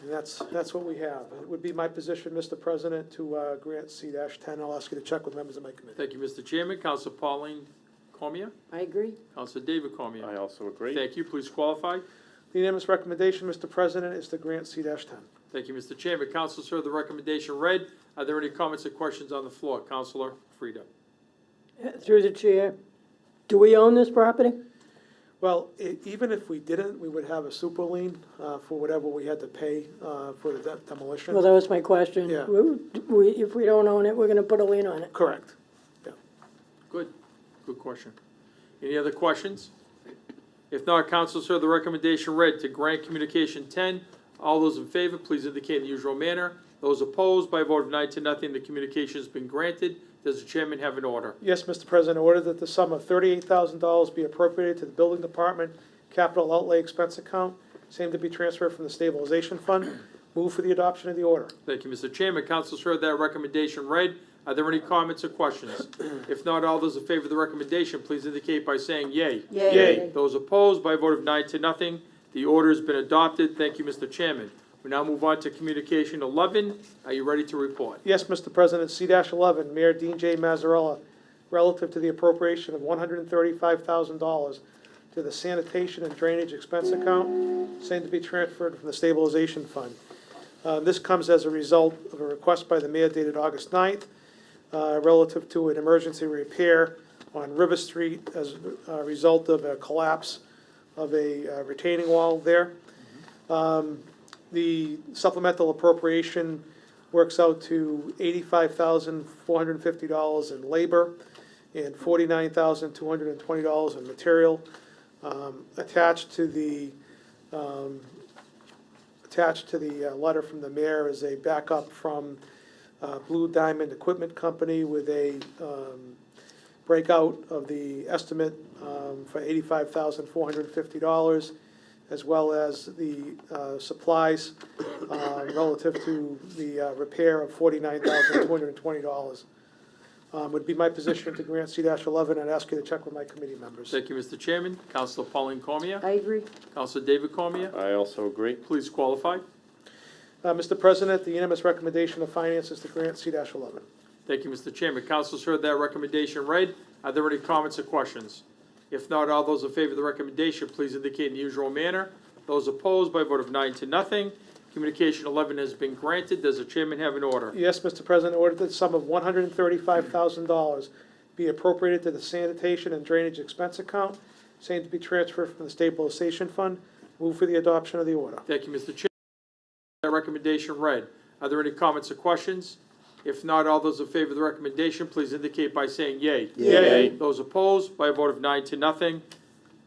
And that's what we have. It would be my position, Mr. President, to grant C-10. I'll ask you to check with members of my committee. Thank you, Mr. Chairman. Councilor Pauline Cormier. I agree. Councilor David Cormier. I also agree. Thank you. Please qualify. The unanimous recommendation, Mr. President, is to grant C-10. Thank you, Mr. Chairman. Councilors heard the recommendation read. Are there any comments or questions on the floor? Councilor Frida. Through the chair, do we own this property? Well, even if we didn't, we would have a super lien for whatever we had to pay for the demolition. Well, that was my question. Yeah. If we don't own it, we're gonna put a lien on it. Correct. Yeah. Good. Good question. Any other questions? If not, councilors heard the recommendation read to grant communication 10. All those in favor, please indicate in the usual manner. Those opposed, by a vote of 9-0, the communication has been granted. Does the chairman have an order? Yes, Mr. President, order that the sum of $38,000 be appropriated to the Building Department Capital Outlay Expense Account, same to be transferred from the Stabilization Fund. Move for the adoption of the order. Thank you, Mr. Chairman. Councilors heard that recommendation read. Are there any comments or questions? If not, all those in favor of the recommendation, please indicate by saying yea. Yay. Those opposed, by a vote of 9-0, the order has been adopted. Thank you, Mr. Chairman. We now move on to communication 11. Are you ready to report? Yes, Mr. President, C-11, Mayor Dean J. Mazzarella, relative to the appropriation of $135,000 to the Sanitation and Drainage Expense Account, same to be transferred from the Stabilization Fund. This comes as a result of a request by the mayor dated August 9th, relative to an emergency repair on River Street as a result of a collapse of a retaining wall there. The supplemental appropriation works out to $85,450 in labor and $49,220 in material. Attached to the letter from the mayor is a backup from Blue Diamond Equipment Company with a breakout of the estimate for $85,450, as well as the supplies relative to the repair of $49,220. Would be my position to grant C-11 and ask you to check with my committee members. Thank you, Mr. Chairman. Councilor Pauline Cormier. I agree. Councilor David Cormier. I also agree. Please qualify. Mr. President, the unanimous recommendation of finance is to grant C-11. Thank you, Mr. Chairman. Council's heard that recommendation read. Are there any comments or questions? If not, all those in favor of the recommendation, please indicate in the usual manner. Those opposed, by a vote of 9-0. Communication 11 has been granted. Does the chairman have an order? Yes, Mr. President, order that the sum of $135,000 be appropriated to the sanitation and drainage expense account, same to be transferred from the stabilization fund. Move for the adoption of the order. Thank you, Mr. Chairman. That recommendation read. Are there any comments or questions? If not, all those in favor of the recommendation, please indicate by saying yea. Yea. Those opposed, by a vote of 9-0.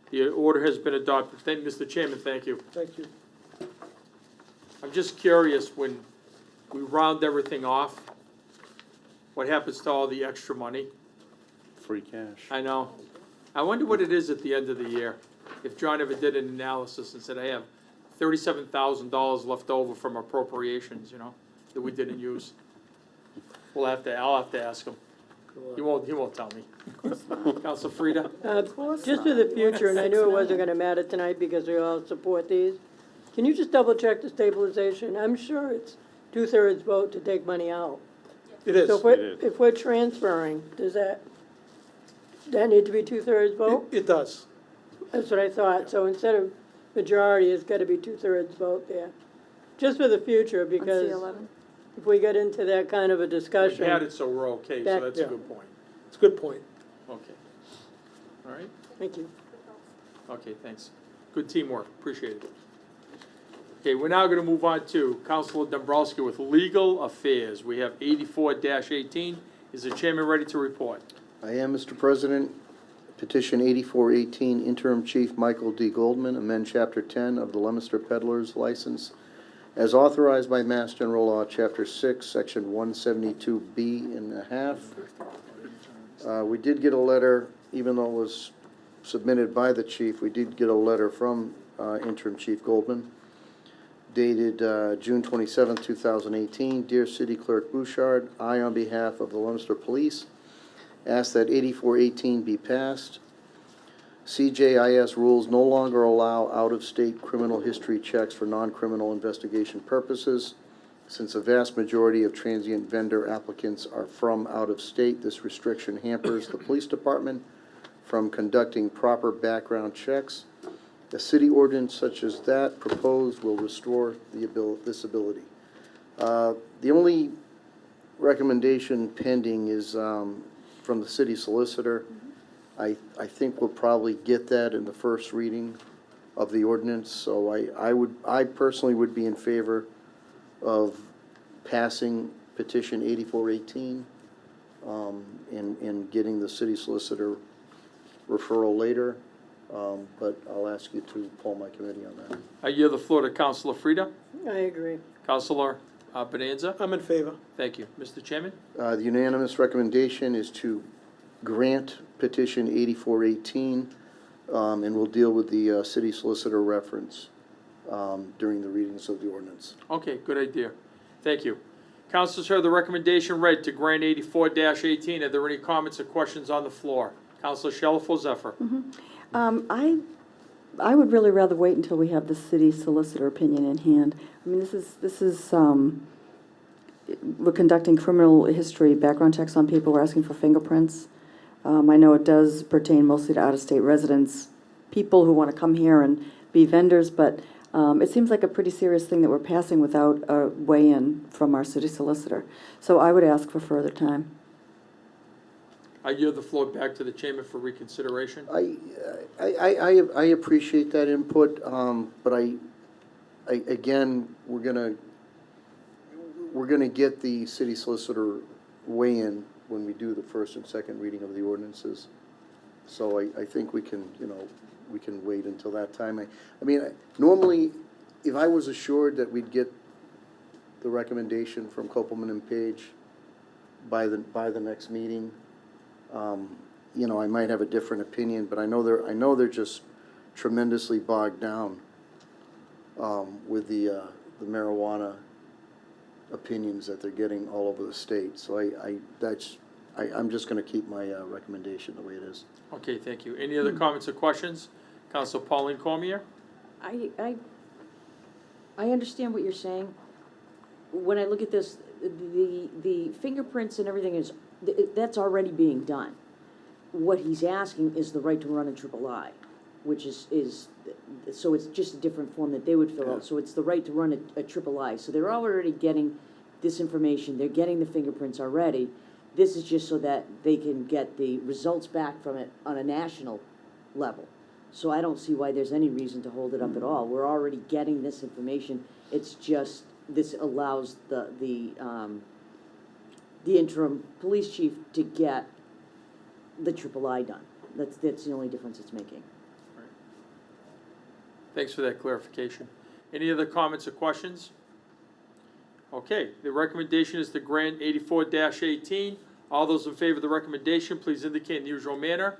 The order has been adopted. Thank you, Mr. Chairman. Thank you. Thank you. I'm just curious, when we round everything off, what happens to all the extra money? Free cash. I know. I wonder what it is at the end of the year. If John ever did an analysis and said, I have $37,000 left over from appropriations, you know, that we didn't use. I'll have to ask him. He won't tell me. Council Frida? Just for the future, and I knew it wasn't gonna matter tonight because we all support these, can you just double check the stabilization? I'm sure it's 2/3 vote to take money out. It is. So if we're transferring, does that need to be 2/3 vote? It does. That's what I thought, so instead of majority, it's gotta be 2/3 vote there. Just for the future, because if we get into that kind of a We discussion. had it, so we're okay, so that's a Yeah. good point. It's a good point. Okay. All right? Thank you. Okay, thanks. Good teamwork, appreciate it. Okay, we're now gonna move on to Councilor Dombrowski with Legal Affairs. We have 84-18. Is the chairman ready to report? I am, Mr. President. Petition 8418, Interim Chief Michael D. Goldman, amend Chapter 10 of the Leominster Peddler's License as authorized by Mass General Law, Chapter 6, Section 172B and a half. We did get a letter, even though it was submitted by the chief, we did get a letter from Interim Chief Goldman, dated June 27, 2018. Dear City Clerk Bouchard, I, on behalf of the Leominster Police, ask that 8418 be passed. CJIS rules no longer allow out-of-state criminal history checks for non-criminal investigation purposes. Since a vast majority of transient vendor applicants are from out-of-state, this restriction hampers the police department from conducting proper background checks. A city ordinance such as that proposed will restore this ability. The only recommendation pending is from the city solicitor. I think we'll probably get that in the first reading of the ordinance, so I personally would be in favor of passing petition 8418 and getting the city solicitor referral later, but I'll ask you to poll my committee on that. I yield the floor to Councilor Frida. I agree. Councilor Bonanza? I'm in favor. Thank you. Mr. Chairman? The unanimous recommendation is to grant petition 8418, and we'll deal with the city solicitor reference during the readings of the ordinance. Okay, good idea. Thank you. Councilors heard the recommendation read to grant 84-18. Are there any comments or questions on the floor? Councilor Shalfo Zephyr. I would really rather wait until we have the city solicitor opinion in hand. I mean, this is we're conducting criminal history background checks on people. We're asking for fingerprints. I know it does pertain mostly to out-of-state residents, people who want to come here and be vendors, but it seems like a pretty serious thing that we're passing without a weigh-in from our city solicitor. So I would ask for further time. I yield the floor back to the chairman for reconsideration. I appreciate that input, but again, we're gonna get the city solicitor weigh-in when we do the first and second reading of the ordinances. So I think we can, we can wait until that time. I mean, normally, if I was assured that we'd get the recommendation from Kopelman and Page by the next meeting, I might have a different opinion, but I know they're just tremendously bogged down with the marijuana opinions that they're getting all over the state. So I'm just going to keep my recommendation the way it is. Okay, thank you. Any other comments or questions? Councilor Pauline Cormier? I understand what you're saying, when I look at this, the fingerprints and everything is, that's already being done. What he's asking is the right to run a triple I, which is, so it's just a different form that they would fill out. So it's the right to run a triple I. So they're already getting this information, they're getting the fingerprints already. This is just so that they can get the results back from it on a national level. So I don't see why there's any reason to hold it up at all. We're already getting this information. It's just, this allows the interim police chief to get the triple I done. That's the only difference it's making. Thanks for that clarification. Any other comments or questions? Okay, the recommendation is to grant 84-18. All those in favor of the recommendation, please indicate in the usual manner.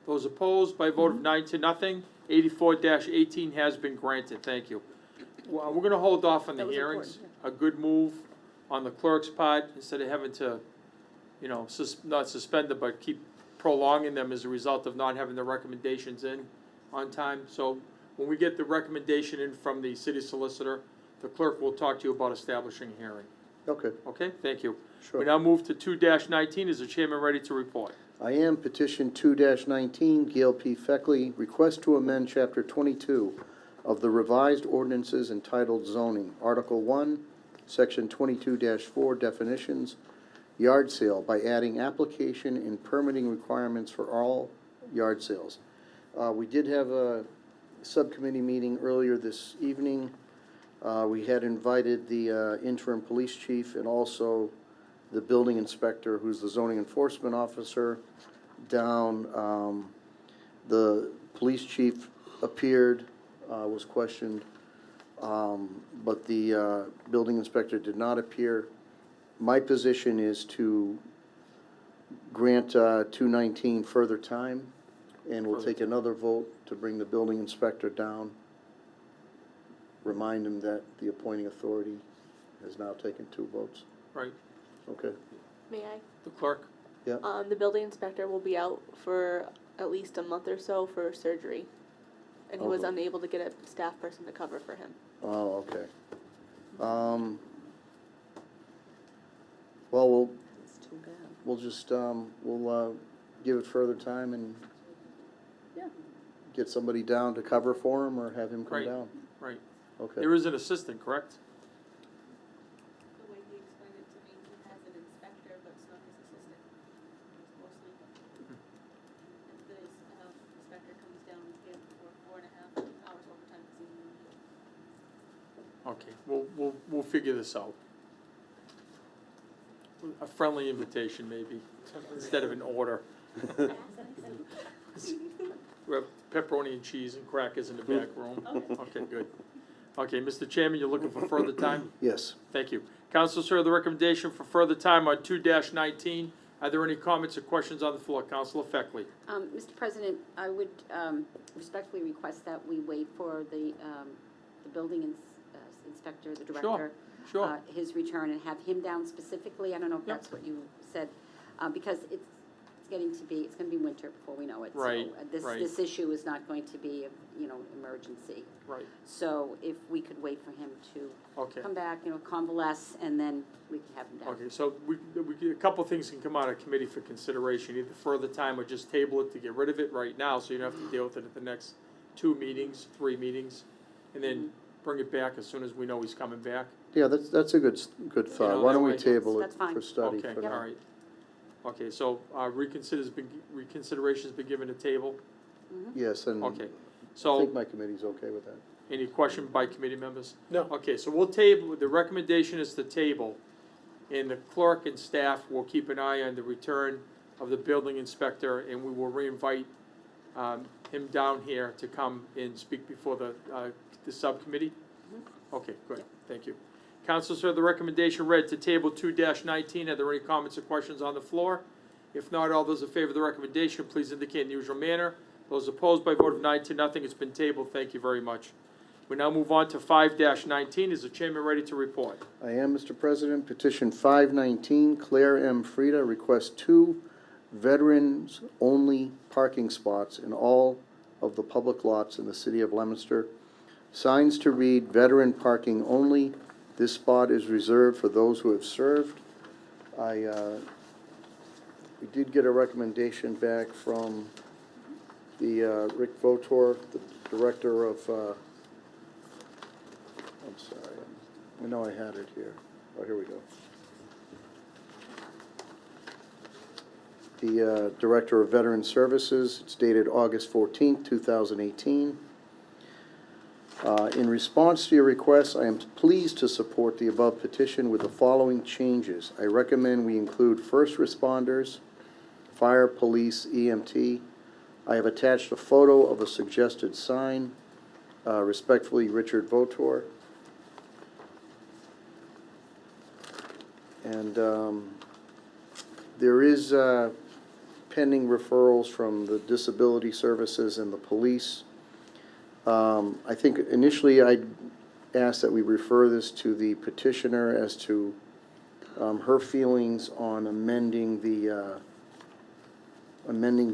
Those opposed, by a vote of 9-0, 84-18 has been granted. Thank you. Well, we're going to hold off on the hearings. A good move on the clerk's part, instead of having to, you know, not suspend them, but keep prolonging them as a result of not having the recommendations in on time. So when we get the recommendation in from the city solicitor, the clerk will talk to you about establishing a hearing. Okay, Okay, thank you. sure. We now move to 2-19. Is the chairman ready to report? I am. Petition 2-19, Gail P. Feckley, request to amend Chapter 22 of the revised ordinances entitled zoning, Article 1, Section 22-4, definitions, yard sale, by adding application and permitting requirements for all yard sales. We did have a subcommittee meeting earlier this evening. We had invited the interim police chief and also the building inspector, who's the zoning enforcement officer, down. The police chief appeared, was questioned, but the building inspector did not appear. My position is to grant 219 further time, and we'll take another vote to bring the building inspector down. Remind him that the appointing authority has now taken 2 votes. Right, Okay, May I? the clerk? yeah, The building inspector will be out for at least a month or so for surgery. And he was Oh. unable to get a staff person to cover for him. oh, okay. Well, It's too bad. we'll just, we'll give it further time and Yeah. get somebody down to cover for him or have him come Right. down. Right. Okay. There is an assistant, correct? The way he explained it to me, he has an inspector, but it's not his assistant. It's mostly, if the inspector comes down here for 4.5 hours overtime because he's in the Okay, we'll figure this out. A friendly invitation, maybe, instead of an order. We have pepperoni and cheese and crackers in the back room. Okay, good. Okay, Mr. Chairman, you're looking for further time? Yes. Thank you. Councilors heard the recommendation for further time on 2-19. Are there any comments or questions on the floor? Councilor Feckley. Mr. President, I would respectfully request that we wait for the building inspector, the director. Sure. His return, and have him down specifically. I don't know if that's what you said, because it's going to be winter before we know it. Right, So right. this issue is not going to be, emergency. Right, So if we could wait for him to okay. come back, convalesce, and then we can have him down. Okay, so a couple things can come out of committee for consideration, either further time or just table it to get rid of it right now, so you don't have to deal with it at the next 2 meetings, 3 meetings, and then bring it back as soon as we know he's coming back. Yeah, that's a good thought. know, Why that don't we way- table it That's fine. for study Okay, for all now? right. Okay, so reconsideration's been given a table? Yes, and Okay, I so, think my committee's okay with that. any question by committee members? No. Okay, so we'll table, the recommendation is to table, and the clerk and staff will keep an eye on the return of the building inspector, and we will re-invite him down here to come and speak before the subcommittee? Okay, good, thank you. Councilors heard the recommendation read to table 2-19. Are there any comments or questions on the floor? If not, all those in favor of the recommendation, please indicate in the usual manner. Those opposed, by vote of 9-0, it's been tabled. Thank you very much. We now move on to 5-19. Is the chairman ready to report? I am, Mr. President. Petition 519, Claire M. Frieda, requests 2 veterans-only parking spots in all of the public lots in the city of Leominster. Signs to read "Veteran Parking Only" This spot is reserved for those who have served. We did get a recommendation back from the Rick Votor, the director of, I'm sorry, I know I had it here. Oh, here we go. The Director of Veteran Services. It's dated August 14th, 2018. In response to your request, I am pleased to support the above petition with the following changes. I recommend we include first responders, fire, police, EMT. I have attached a photo of a suggested sign. Respectfully, Richard Votor. And there is pending referrals from the disability services and the police. I think initially I asked that we refer this to the petitioner as to her feelings on amending the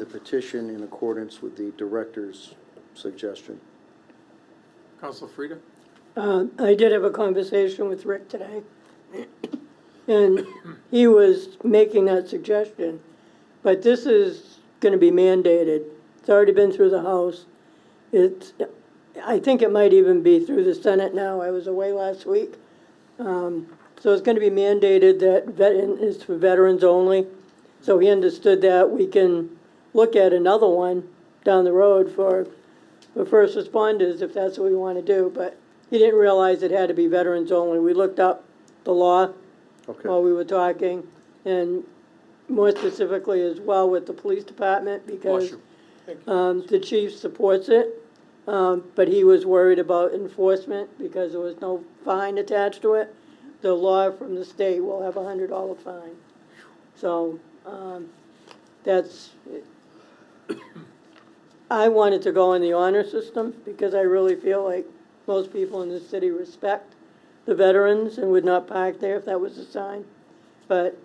petition in accordance with the director's suggestion. Councilor Frida? I did have a conversation with Rick today, and he was making that suggestion, but this is gonna be mandated. It's already been through the House. I think it might even be through the Senate now. I was away last week. So it's gonna be mandated that it's for veterans only. So he understood that. We can look at another one down the road for first responders if that's what we wanna do, but he didn't realize it had to be veterans only. We looked up the law while we were talking, and more specifically as well with the police department, because the chief supports it, but he was worried about enforcement because there was no fine attached to it. The law from the state will have a $100 fine. So that's, I wanted to go in the honor system because I really feel like most people in the city respect the veterans and would not park there if that was a sign. But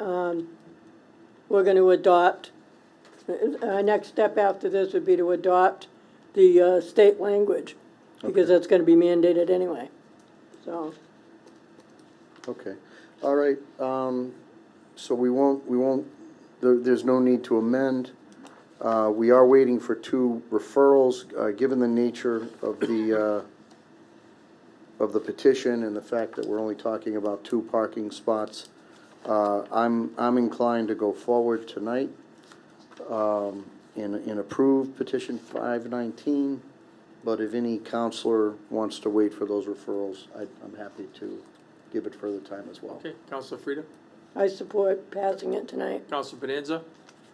we're going to adopt, our next step after this would be to adopt the state language, because that's going to be mandated anyway. So. Okay, all right, so we won't, there's no need to amend. We are waiting for 2 referrals, given the nature of the petition and the fact that we're only talking about 2 parking spots. I'm inclined to go forward tonight and approve petition 519, but if any counselor wants to wait for those referrals, I'm happy to give it further time as well. Okay, Councilor Frida? I support passing it tonight. Councilor Bonanza?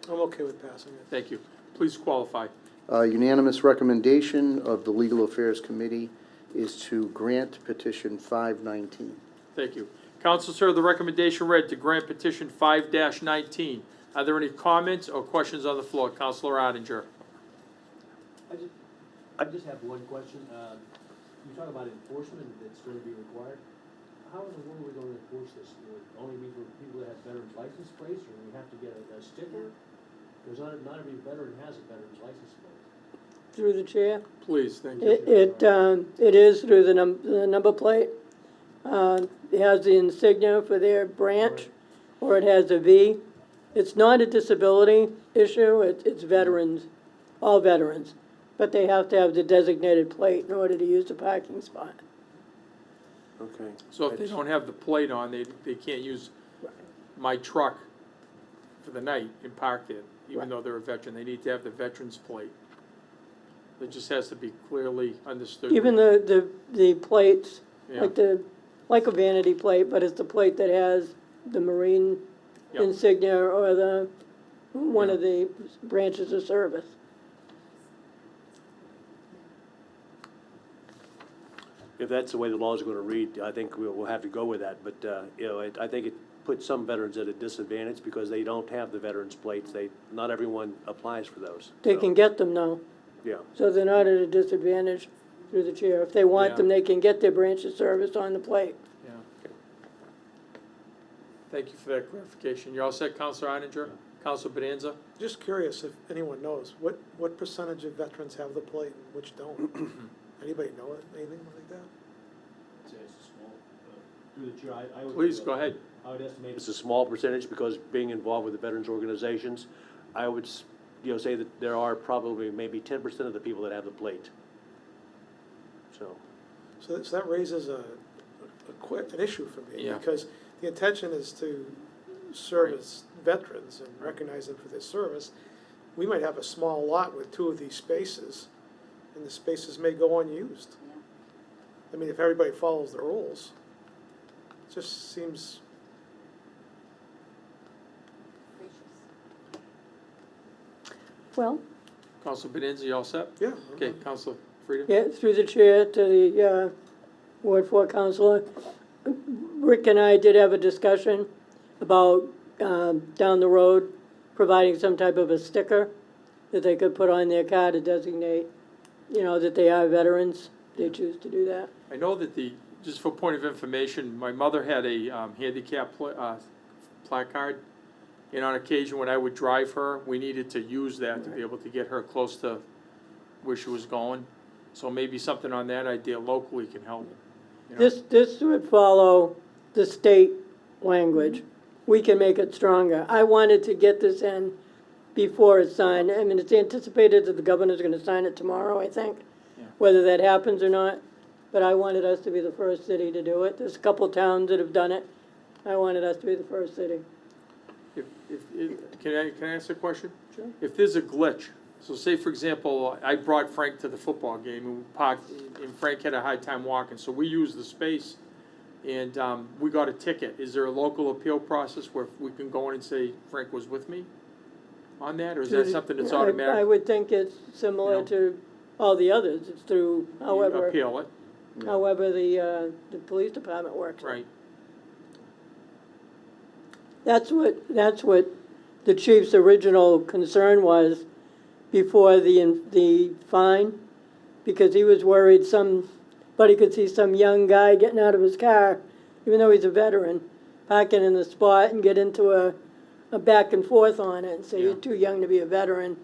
I'm okay with passing it. Thank you. Please qualify. Unanimous recommendation of the Legal Affairs Committee is to grant petition 519. Thank you. Council, sir, the recommendation read to grant petition 5-19. Are there any comments or questions on the floor? Councilor Ottinger. I just have one question. You talk about enforcement that's going to be required. How in the world are we going to enforce this? Will it only be for people that have veterans license plates, or do we have to get a sticker? Because not every veteran has a veterans license plate. Through the chair. Please, thank you. It is through the number plate. It has the insignia for their branch, or it has a V. It's not a disability issue, it's veterans, all veterans. But they have to have the designated plate in order to use the parking spot. Okay. So if they don't have the plate on, they can't use my truck for the night and park it, even though they're a veteran. They need to have the veteran's plate. It just has to be clearly understood. Even the plates, Yeah. like a vanity plate, but it's the plate that has the Marine insignia or one of the branches of service. If that's the way the law is going to read, I think we'll have to go with that. But, I think it puts some veterans at a disadvantage because they don't have the veterans plates. Not everyone applies for those. They can get them now. Yeah. So they're not at a disadvantage through the chair. If they want them, they can get their branch of service on the plate. Yeah. Thank you for that clarification. You all set, Councilor Ottinger? Councilor Bonanza? Just curious if anyone knows, what percentage of veterans have the plate and which don't? Anybody know it, anything like that? Through the chair, I would. Please, go ahead. I would estimate it's a small percentage, because being involved with the veterans organizations, I would, say that there are probably maybe 10% of the people that have the plate. So, So that raises an issue for me, Yeah. because the intention is to service veterans and recognize them for their service. We might have a small lot with 2 of these spaces, and the spaces may go unused. I mean, if everybody follows the rules, it just seems, Well, Council Bonanza, you all set? yeah. Okay, Council Frida? yeah, through the chair to the Ward 4 councilor. Rick and I did have a discussion about down the road, providing some type of a sticker that they could put on their car to designate, that they are veterans. They choose to do that. I know that just for point of information, my mother had a handicap placard, and on occasion when I would drive her, we needed to use that to be able to get her close to where she was going. So maybe something on that idea locally can help. This would follow the state language. We can make it stronger. I wanted to get this in before it's signed. I mean, it's anticipated that the governor's gonna sign it tomorrow, I think, whether that happens or not. But I wanted us to be the first city to do it. There's a couple towns that have done it. I wanted us to be the first city. Can I ask a question? Sure. If there's a glitch, so say for example, I brought Frank to the football game and we parked, and Frank had a hard time walking, so we used the space and we got a ticket. Is there a local appeal process where we can go in and say Frank was with me on that, or is that something that's automatic? I would think it's similar to all the others. It's through You however appeal it, the police department works. right? That's what the chief's original concern was before the fine, because he was worried somebody could see some young guy getting out of his car, even though he's a veteran, parking in the spot and get into a back and forth on it and say, you're too young to be a veteran,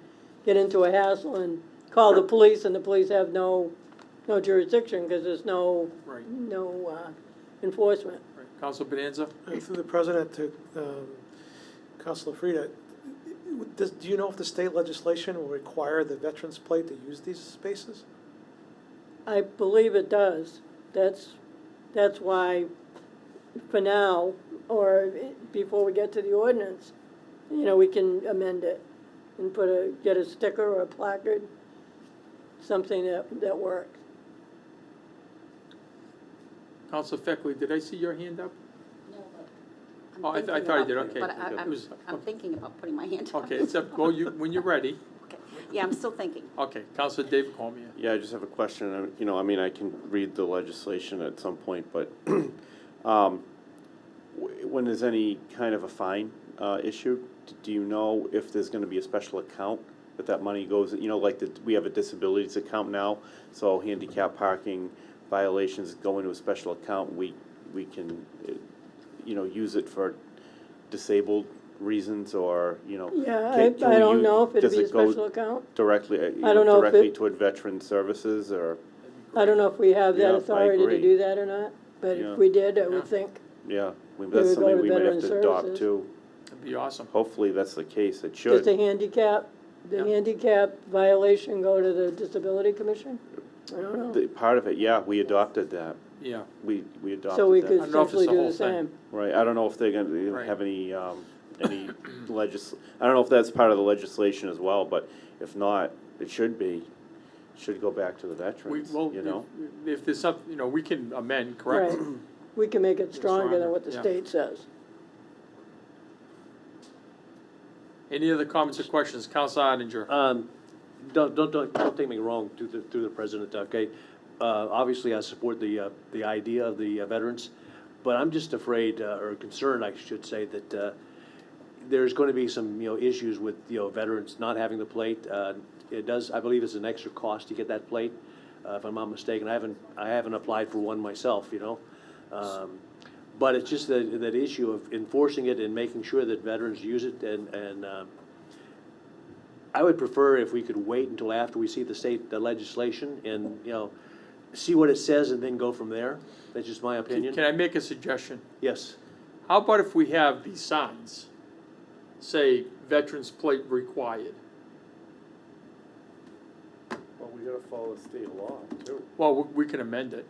get into a hassle and call the police, and the police have no jurisdiction because there's no enforcement. Right. Council Bonanza? And through the president to Councilor Frida, do you know if the state legislation will require the veterans plate to use these spaces? I believe it does. That's why, for now, or before we get to the ordinance, we can amend it and get a sticker or a placard, something that works. Council Feckley, did I see your hand up? No, but Oh, I thought I did, okay. But It was- I'm thinking about putting my hand up. Okay, it's up, when you're ready. Okay. Yeah, I'm still thinking. Okay, Councilor David Cormier. Yeah, I just have a question. I mean, I can read the legislation at some point, but when there's any kind of a fine issued, do you know if there's gonna be a special account that money goes, like we have a disabilities account now, so handicap parking violations go into a special account, we can, use it for disabled reasons, or, Yeah, I can we don't use- know if it'd does be a it go special account. directly, I don't know if directly it- toward veteran services, or, I don't know if we have Yeah, that I authority to agree. do that or not, but Yeah. if we did, I Yeah. would think. yeah, would that's go something to we might have veteran to adopt services. too. That'd be awesome. Hopefully that's the case, it Does should. the handicap violation go to the Disability Commission? I don't know. Part of it, yeah, we adopted that, Yeah, we adopted that. So we I could don't know if it's essentially the do whole the thing. same. Right, I don't know if they're gonna Right. have any I don't know if that's part of the legislation as well, but if not, it should be. Should go back to the veterans, well, you know? if there's something, we can amend, correct? Right. We can make it stronger than what the Yeah. state says. Any other comments or questions? Council Odinger? Don't take me wrong, through the president, okay? Obviously, I support the idea of the veterans, but I'm just afraid, or concerned, I should say, that there's going to be some, issues with, veterans not having the plate. It does, I believe it's an extra cost to get that plate, if I'm not mistaken. I haven't applied for one myself, But it's just that issue of enforcing it and making sure that veterans use it, and I would prefer if we could wait until after we see the legislation, and, see what it says and then go from there. That's just my opinion. Can I make a suggestion? Yes. How about if we have these signs, say, veterans plate required? Well, we gotta follow state law too. Well, we can amend it.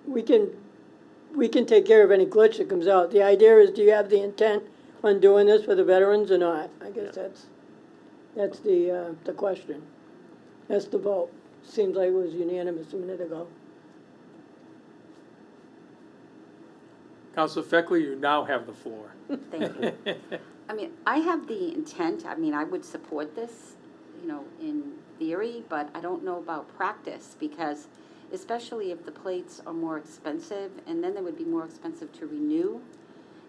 We can take care of any glitch that comes out. The idea is, do you have the intent on doing this for the veterans or not? I guess that's the question. That's the vote. Seems like it was unanimous a minute ago. Councilor Feckley, you now have the floor. Thank you. I mean, I have the intent, I mean, I would support this, you know, in theory, but I don't know about practice, because especially if the plates are more expensive, and then they would be more expensive to renew.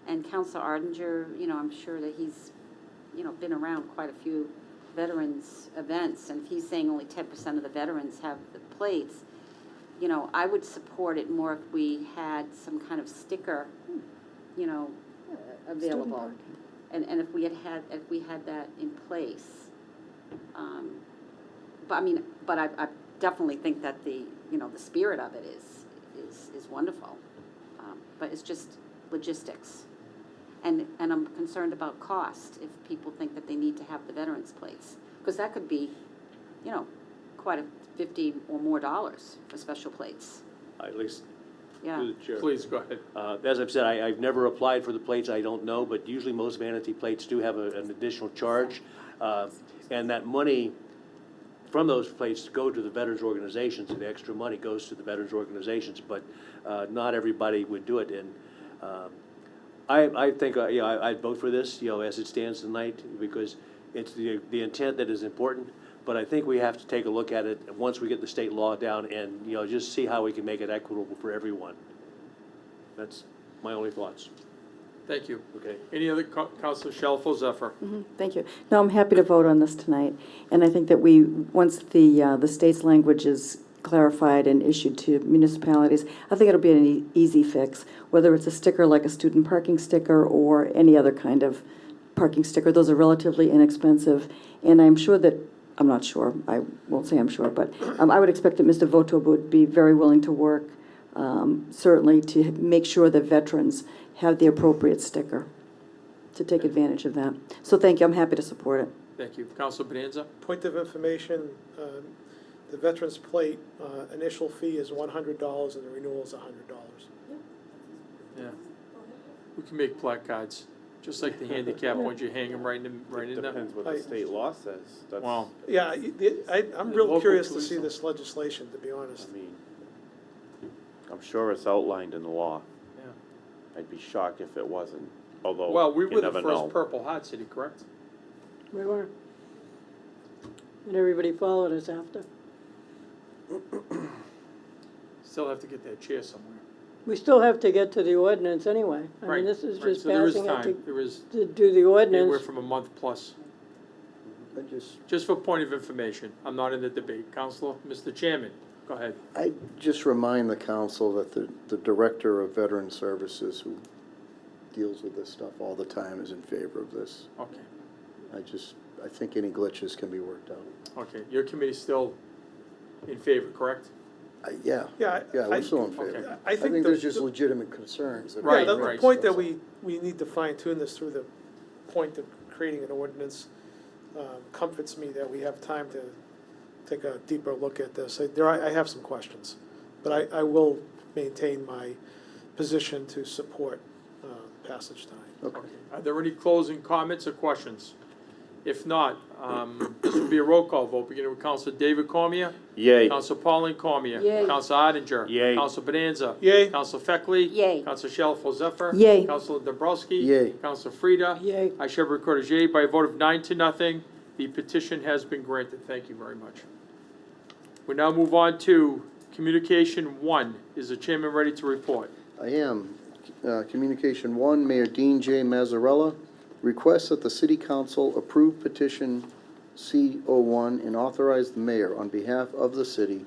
And Councilor Ardinger, you know, I'm sure that he's, you know, been around quite a few veterans events, and if he's saying only 10% of the veterans have the plates, you know, I would support it more if we had some kind of sticker, you know, available. And if we had that in place. But I mean, but I definitely think that the spirit of it is wonderful. But it's just logistics. And I'm concerned about cost if people think that they need to have the veterans plates. Because that could be, you know, quite a $50 or more for special plates. At least, Yeah. through the chair. Please, go ahead. As I've said, I've never applied for the plates, I don't know, but usually most vanity plates do have an additional charge. And that money from those plates go to the veterans organizations, and the extra money goes to the veterans organizations, but not everybody would do it. And I think, I'd vote for this, you know, as it stands tonight, because it's the intent that is important. But I think we have to take a look at it once we get the state law down and, you know, just see how we can make it equitable for everyone. That's my only thoughts. Thank you. Okay. Any other, Councilor Shalfo Zephyr? Thank you. No, I'm happy to vote on this tonight. And I think that once the state's language is clarified and issued to municipalities, I think it'll be an easy fix, whether it's a sticker like a student parking sticker or any other kind of parking sticker. Those are relatively inexpensive. And I'm sure that, I'm not sure, I won't say I'm sure, but I would expect that Mr. Voto would be very willing to work, certainly to make sure that veterans have the appropriate sticker to take advantage of that. So thank you, I'm happy to support it. Thank you. Councilor Bonanza? Point of information, the veterans plate initial fee is $100 and the renewal is $100. Yeah. We can make placards, just like the handicap ones, you hang them right in there. Depends what the state law says. That's, Wow. Yeah, I'm real Local curious to police see don't- this legislation, to be honest. I mean, I'm sure it's outlined in the law. Yeah. I'd be shocked if it wasn't, although Well, we you were the never first know. Purple Heart City, correct? We were. And everybody followed us after. Still have to get that chair somewhere. We still have to get to the ordinance anyway. I Right, mean, this is right. just So there is passing it time. There is to do the anywhere ordinance. from a month plus. I Just for point of information, I'm not in the debate. Counselor, Mr. Chairman, go ahead. I just remind the council that the Director of Veteran Services, who deals with this stuff all the time, is in favor of this. Okay, I think any glitches can be worked out. okay. Your committee's still in favor, correct? Yeah, Yeah, we're still in favor. okay. I I think think the- there's just legitimate concerns. that- Right, Yeah, the right. point that we need to fine tune this through the point of creating an ordinance comforts me that we have time to take a deeper look at this. I have some questions, but I will maintain my position to support passage tonight. Okay. Are there any closing comments or questions? If not, this will be a roll call vote, beginning with Counselor David Cormier. Yay. Counselor Pauline Cormier. Yay. Counselor Ardinger. Yay. Counselor Bonanza. Yay. Counselor Feckley. Yay. Counselor Shalfo Zephyr. Yay. Counselor Dombrowski. Yay. Counselor Frida. Yay. I shall record as yay by a vote of 9-0. The petition has been granted. Thank you very much. We now move on to Communication 1. Is the chairman ready to report? I am. Communication 1, Mayor Dean J. Mazzarella requests that the City Council approve petition C01 and authorize the mayor on behalf of the city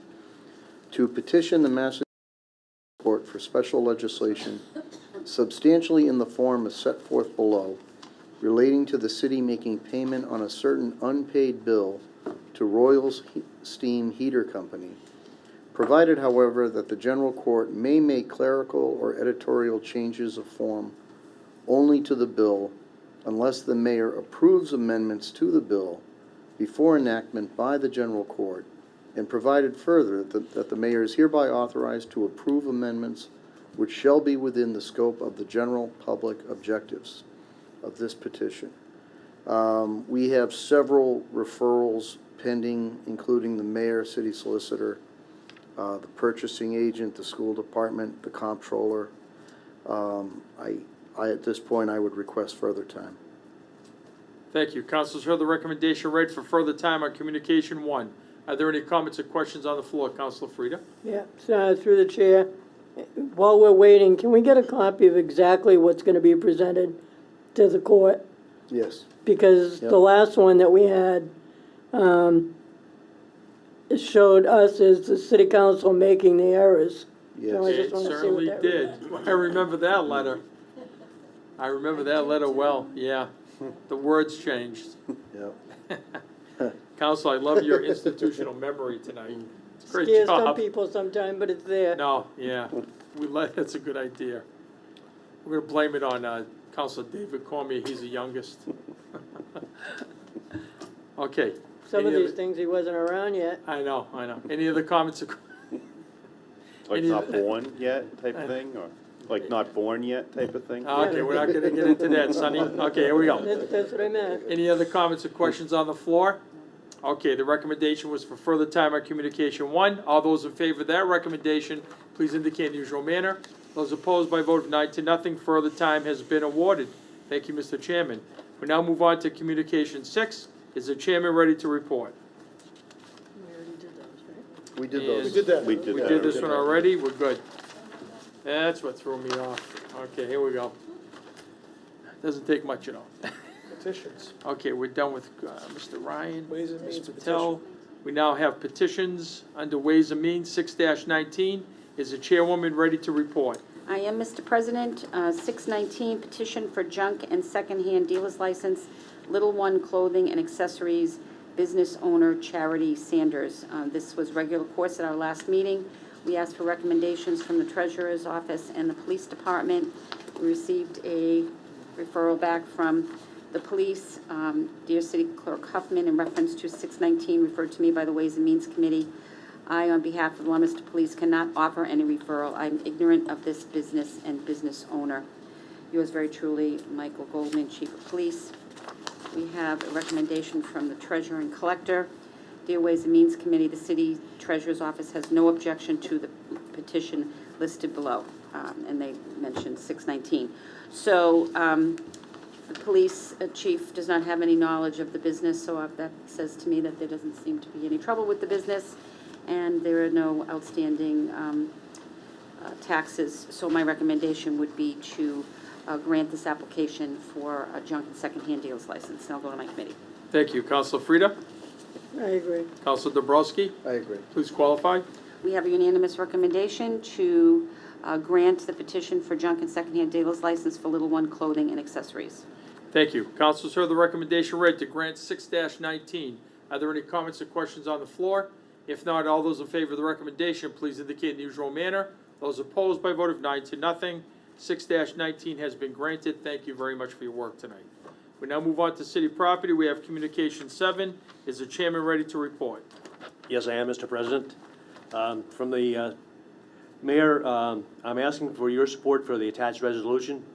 to petition the Massachusetts Court for special legislation substantially in the form as set forth below relating to the city making payment on a certain unpaid bill to Royals Steam Heater Company provided, however, that the general court may make clerical or editorial changes of form only to the bill unless the mayor approves amendments to the bill before enactment by the general court, and provided further that the mayor is hereby authorized to approve amendments which shall be within the scope of the general public objectives of this petition. We have several referrals pending, including the mayor, city solicitor, the purchasing agent, the school department, the comptroller. At this point, I would request further time. Thank you. Councilors heard the recommendation read for further time on communication 1. Are there any comments or questions on the floor? Councilor Frida? Yeah, so through the chair, while we're waiting, can we get a copy of exactly what's gonna be presented to the court? Yes. Because Yep. the last one that we had, it showed us as the city council making the errors. So I Yes. just It wanna see what certainly that did. I remember that letter. I remember that letter well, yeah. The words changed. Yep. Council, I love your institutional memory tonight. It's a great scares some job. people sometime, but it's there. No, yeah, that's a good idea. We're gonna blame it on Councilor David Cormier, he's the youngest. Okay. Some of Any these other- things he wasn't around yet. I know. Any other comments? Like Any- not born yet type of thing, or like not born yet type of thing? Okay, we're not gonna get into that, Sonny. Okay, here we go. That's what I meant. Any other comments or questions on the floor? Okay, the recommendation was for further time on communication 1. All those in favor of that recommendation, please indicate in the usual manner. Those opposed by a vote of 9-0, further time has been awarded. Thank you, Mr. Chairman. We now move on to communication 6. Is the chairman ready to report? We did And- those. We did that. We did We that. did this one already, we're good. That's what threw me off. Okay, here we go. Doesn't take much at all. Petitions. Okay, we're done with Mr. Ryan, Ways and Means Ms. Patel. We now have petitions under Ways and Means, 6-19. Is the chairwoman ready to report? I am, Mr. President. 619 petition for junk and secondhand dealer's license, Little One Clothing and Accessories, business owner Charity Sanders. This was regular course at our last meeting. We asked for recommendations from the treasurer's office and the police department. We received a referral back from the police. Dear City Clerk Huffman, in reference to 619 referred to me by the Ways and Means Committee, I, on behalf of the Leominster Police, cannot offer any referral. I'm ignorant of this business and business owner. Yours very truly, Michael Goldman, Chief of Police. We have a recommendation from the Treasurer and Collector. Dear Ways and Means Committee, the City Treasurer's Office has no objection to the petition listed below, and they mentioned 619. So the police chief does not have any knowledge of the business, so that says to me that there doesn't seem to be any trouble with the business, and there are no outstanding taxes. So my recommendation would be to grant this application for a junk and secondhand dealer's license. And I'll go to my committee. Thank you. Councilor Frida? I agree. Councilor Dobrowski? I agree. Please qualify. We have a unanimous recommendation to grant the petition for junk and secondhand dealer's license for Little One Clothing and Accessories. Thank you. Councilors heard the recommendation read to grant 6-19. Are there any comments or questions on the floor? If not, all those in favor of the recommendation, please indicate in the usual manner. Those opposed by a vote of 9-0. 6-19 has been granted. Thank you very much for your work tonight. We now move on to city property. We have communication 7. Is the chairman ready to report? Yes, I am, Mr. President. From the mayor, I'm asking for your support for the attached resolution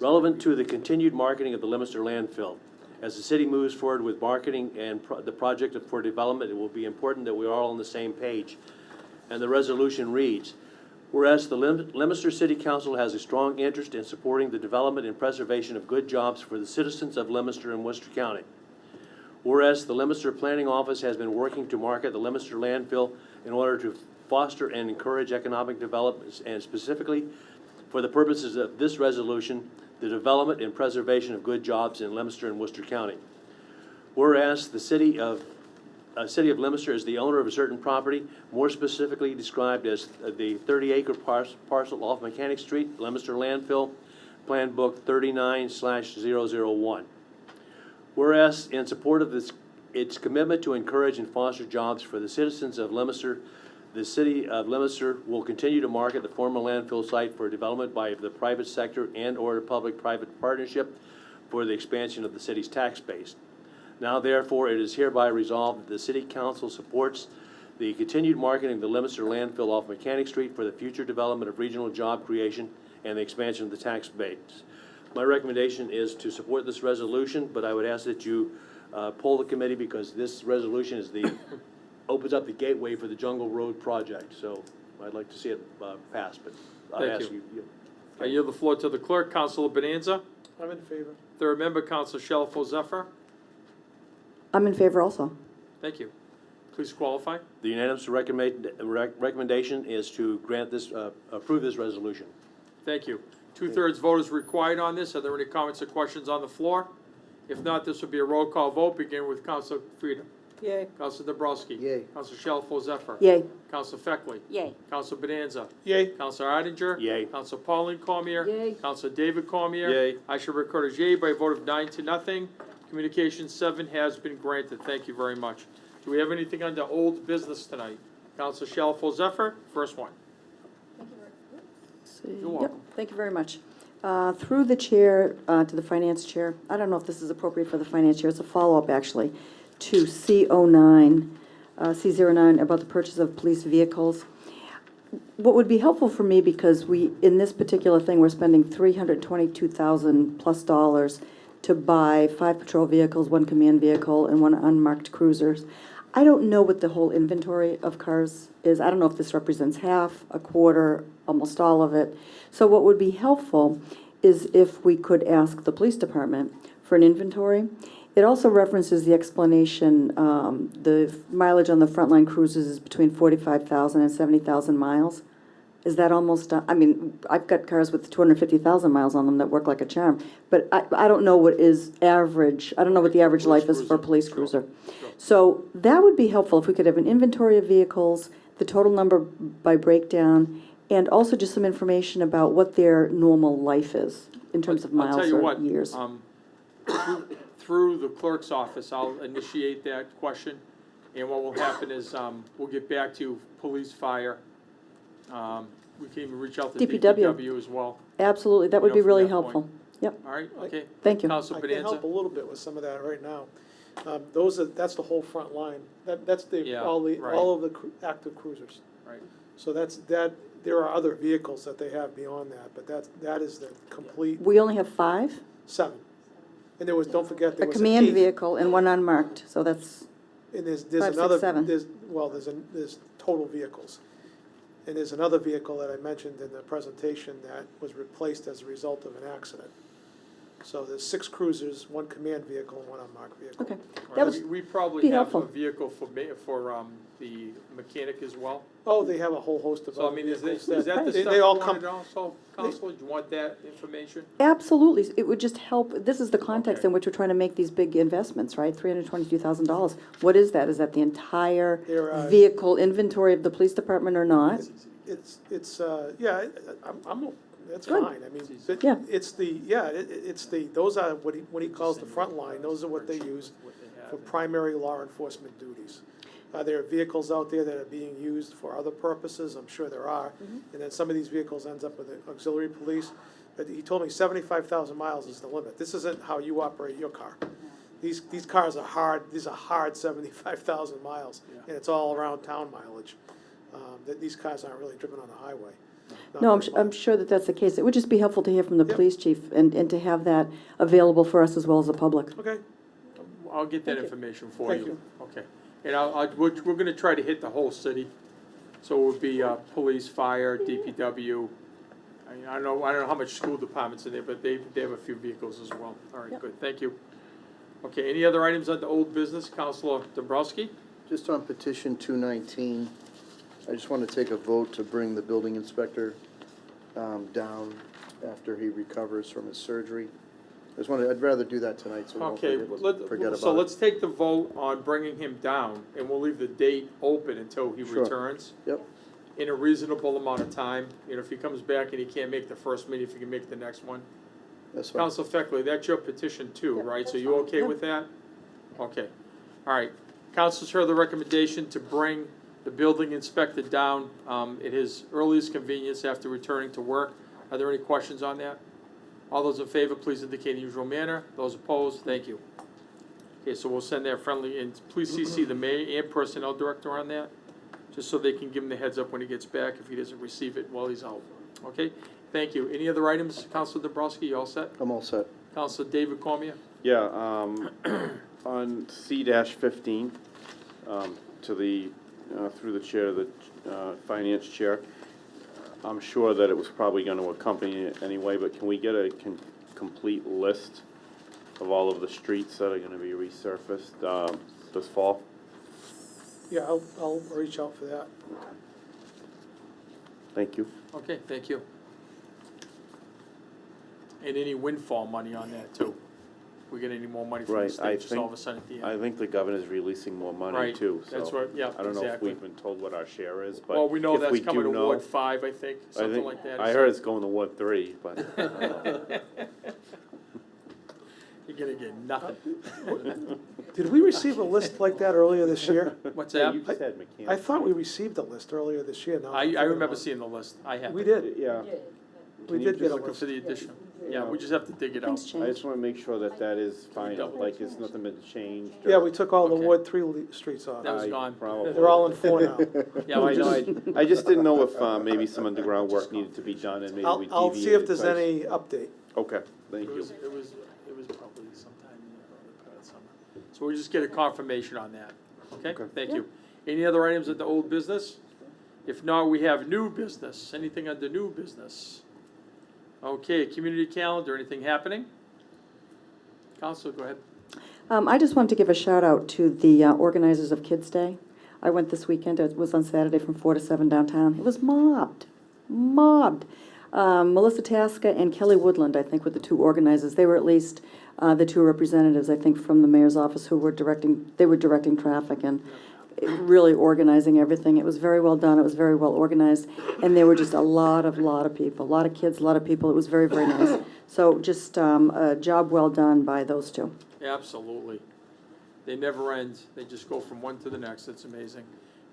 relevant to the continued marketing of the Leominster landfill. As the city moves forward with marketing and the project for development, it will be important that we are all on the same page. And the resolution reads, whereas the Leominster City Council has a strong interest in supporting the development and preservation of good jobs for the citizens of Leominster and Worcester County. Whereas the Leominster Planning Office has been working to market the Leominster landfill in order to foster and encourage economic development, and specifically for the purposes of this resolution, the development and preservation of good jobs in Leominster and Worcester County. Whereas the city of Leominster is the owner of a certain property, more specifically described as the 30-acre parcel off Mechanic Street, Leominster landfill, Plan Book 39/001. Whereas in support of its commitment to encourage and foster jobs for the citizens of Leominster, The city of Leominster will continue to market the former landfill site for development by the private sector and/or public-private partnership for the expansion of the city's tax base. Now therefore, it is hereby resolved that the city council supports the continued marketing of the Leominster landfill off Mechanic Street for the future development of regional job creation and the expansion of the tax base. My recommendation is to support this resolution, but I would ask that you poll the committee, because this resolution is opens up the gateway for the Jungle Road project. So I'd like to see it pass, but I Thank ask you. you. I yield the floor to the clerk. Councilor Bonanza. I'm in favor. Third member, Councilor Shalfo Zephyr. I'm in favor also. Thank you. Please qualify. The unanimous recommendation is to grant this, approve this resolution. Thank you. 2/3 vote is required on this. Are there any comments or questions on the floor? If not, this will be a roll call vote, beginning with Councilor Frida. Yay. Councilor Dabrowski. Yay. Councilor Shalfo Zephyr. Yay. Councilor Feckley. Yay. Councilor Bonanza. Yay. Councilor Odinger. Yay. Councilor Pauline Cormier. Yay. Councilor David Cormier. Yay. I shall record as yea by a vote of 9-0. Communication 7 has been granted. Thank you very much. Do we have anything under old business tonight? Councilor Shalfo Zephyr, first one. You're welcome. Yep, thank you very much. Through the chair to the finance chair, I don't know if this is appropriate for the finance chair, it's a follow-up actually, to C09, C09 about the purchase of police vehicles. What would be helpful for me, because in this particular thing, we're spending $322,000+ to buy 5 patrol vehicles, 1 command vehicle, and 1 unmarked cruisers. I don't know what the whole inventory of cars is. I don't know if this represents half, a quarter, almost all of it. So what would be helpful is if we could ask the police department for an inventory. It also references the explanation, the mileage on the frontline cruisers is between 45,000 and 70,000 miles. Is that almost, I mean, I've got cars with 250,000 miles on them that work like a charm, but I don't know what is average, I don't know what the average life is for a police cruiser. So that would be helpful if we could have an inventory of vehicles, the total number by breakdown, and also just some information about what their normal life is in terms of miles or years. Through the clerk's office, I'll initiate that question, and what will happen is we'll get back to police, fire. We can even reach out to DPW as well. Absolutely, that would be really helpful. Yep. All right, okay. Thank you. Councilor I can Bonanza. help a little bit with some of that right now. That's the whole front line. That's Yeah, all right. of the active cruisers. Right. So there are other vehicles that they have beyond that, but that is the complete We only have 5? 7. And don't forget, there A was command 8th. vehicle and 1 unmarked, so that's, And there's 5, 6, another, 7. there's total vehicles. And there's another vehicle that I mentioned in the presentation that was replaced as a result of an accident. So there's 6 cruisers, 1 command vehicle, and 1 unmarked vehicle. okay. All That right, was, we probably be have helpful. a vehicle for the mechanic as well. Oh, they have a whole host of So I other mean, is vehicles. that the They stuff all you come. wanted also, Counselor? Do you want that information? absolutely, it would just help, this is the context Okay. in which we're trying to make these big investments, right? $322,000. What is that? Is that the entire They're, vehicle inventory of the police department or not? It's yeah, that's Good. fine, I mean, but Yeah. it's those are what he calls the front line, those are what they use for primary law enforcement duties. There are vehicles out there that are being used for other purposes, I'm sure there are, and then some of these vehicles ends up with the auxiliary police, but he told me 75,000 miles is the limit. This isn't how you operate your car. These cars are hard, these are hard 75,000 miles, and it's all around town mileage. That these cars aren't really driven on the highway. Not No, very I'm much. sure that that's the case. It would just be helpful to hear from the Yep. police chief and to have that available for us as well as the public. Okay, I'll get that Thank you. information for Thank you. Okay. And we're gonna try to hit the whole city. So it would be, police, fire, DPW. I don't know how much school departments in there, but they have a few vehicles as well. All right, Yep. good, thank you. Okay, any other items under old business? Counselor Dabrowski? Just on petition 219, I just want to take a vote to bring the building inspector down after he recovers from his surgery. I'd rather do that tonight, so we Okay, don't forget about so it. let's take the vote on bringing him down, and we'll leave the date open until he Sure. returns. Yep, In a reasonable amount of time. You know, if he comes back and he can't make the first meeting, if he can make the next one. that's fine. Council Feckley, that's your petition too, right? So you okay with that? Okay. All right. Council's heard the recommendation to bring the building inspector down at his earliest convenience after returning to work. Are there any questions on that? All those in favor, please indicate in the usual manner. Those opposed, thank you. Okay, so we'll send that friendly, and please CC the mayor and personnel director on that, just so they can give him the heads up when he gets back if he doesn't receive it while he's out. Okay, thank you. Any other items, Councilor Dombrowski, you all set? I'm all set. Councilor David Cormier? Yeah, on C-15, to the, through the chair, the finance chair, I'm sure that it was probably going to accompany it anyway, but can we get a complete list of all of the streets that are going to be resurfaced this fall? Yeah, I'll reach out for that. Thank you. Okay, thank you. And any windfall money on that too? We get any more money from the Right, state, just all of a sudden at the end? I think the governor's releasing more money Right, too, so. that's right, yeah, I don't know if exactly. we've been told what our share is, but Well, we know if that's we coming do to know, Ward 5, I think, I something think, like that. I heard it's going to Ward 3, but. You're gonna get nothing. Did we receive a list like that earlier this year? What's Yeah, that? you just had mechanics. I thought we received a list earlier this year. Now I'm I thinking remember about it. seeing the list, I have. We did. Yeah. We Can you did get a Looking list. for the addition. Yeah, we just have to dig it out. Things I change. just want to make sure that that is final, like it's nothing been changed. or- Yeah, we took all the Okay. Ward 3 streets off. That was I gone. probably- They're all in 4 now. Yeah, No, we I know, just, I just didn't know if maybe some underground work needed to be done and maybe we deviated. I'll see if there's so I- any update. Okay, thank it you. was probably sometime in the early part of summer. So we'll just get a confirmation on that, okay? Okay. Thank you. Any other items at the old business? If not, we have new business. Anything under new business? Okay, community calendar, anything happening? Council, go ahead. I just wanted to give a shout out to the organizers of Kids Day. I went this weekend, it was on Saturday from 4 to 7 downtown. It was mobbed. Melissa Tasca and Kelly Woodland, I think, were the two organizers. They were at least the two representatives, I think, from the mayor's office who were directing traffic and really organizing everything. It was very well done. It was very well organized. And there were just a lot of people, a lot of kids, a lot of people. It was very, very nice. So just a job well done by those two. Absolutely. They never end. They just go from one to the next. It's amazing.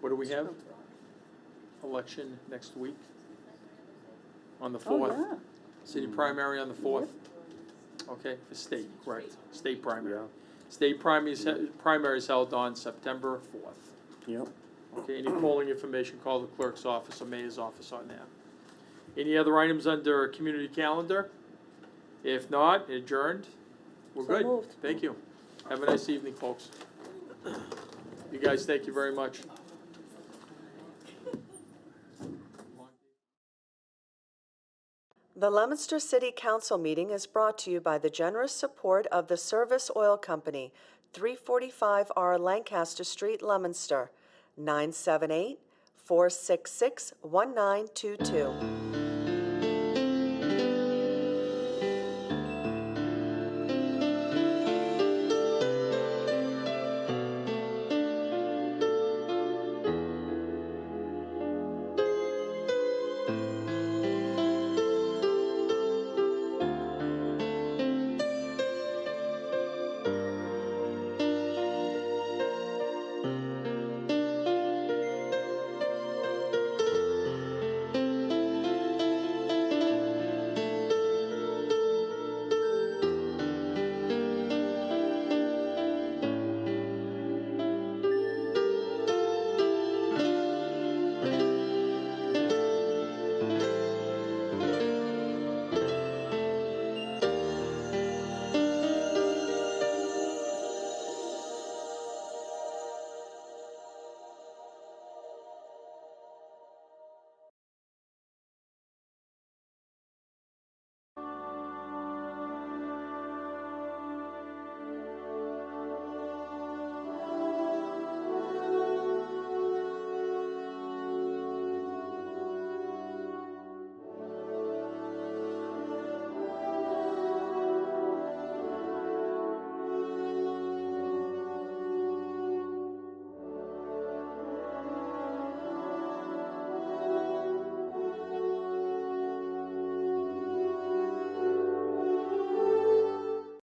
What do we have? Election next week on the 4th. yeah. City primary on the 4th. Okay, for state, correct. State primary. Yeah. State primary is held on September 4th. Yep. Okay, any polling information, call the clerk's office or mayor's office on that. Any other items under community calendar? If not, adjourned. We're So good. moved. Thank you. Have a nice evening, folks. You guys, thank you very much. The Leominster City Council meeting is brought to you by the generous support of the Service Oil Company, 345R Lancaster Street, Leominster, 978-466-1922.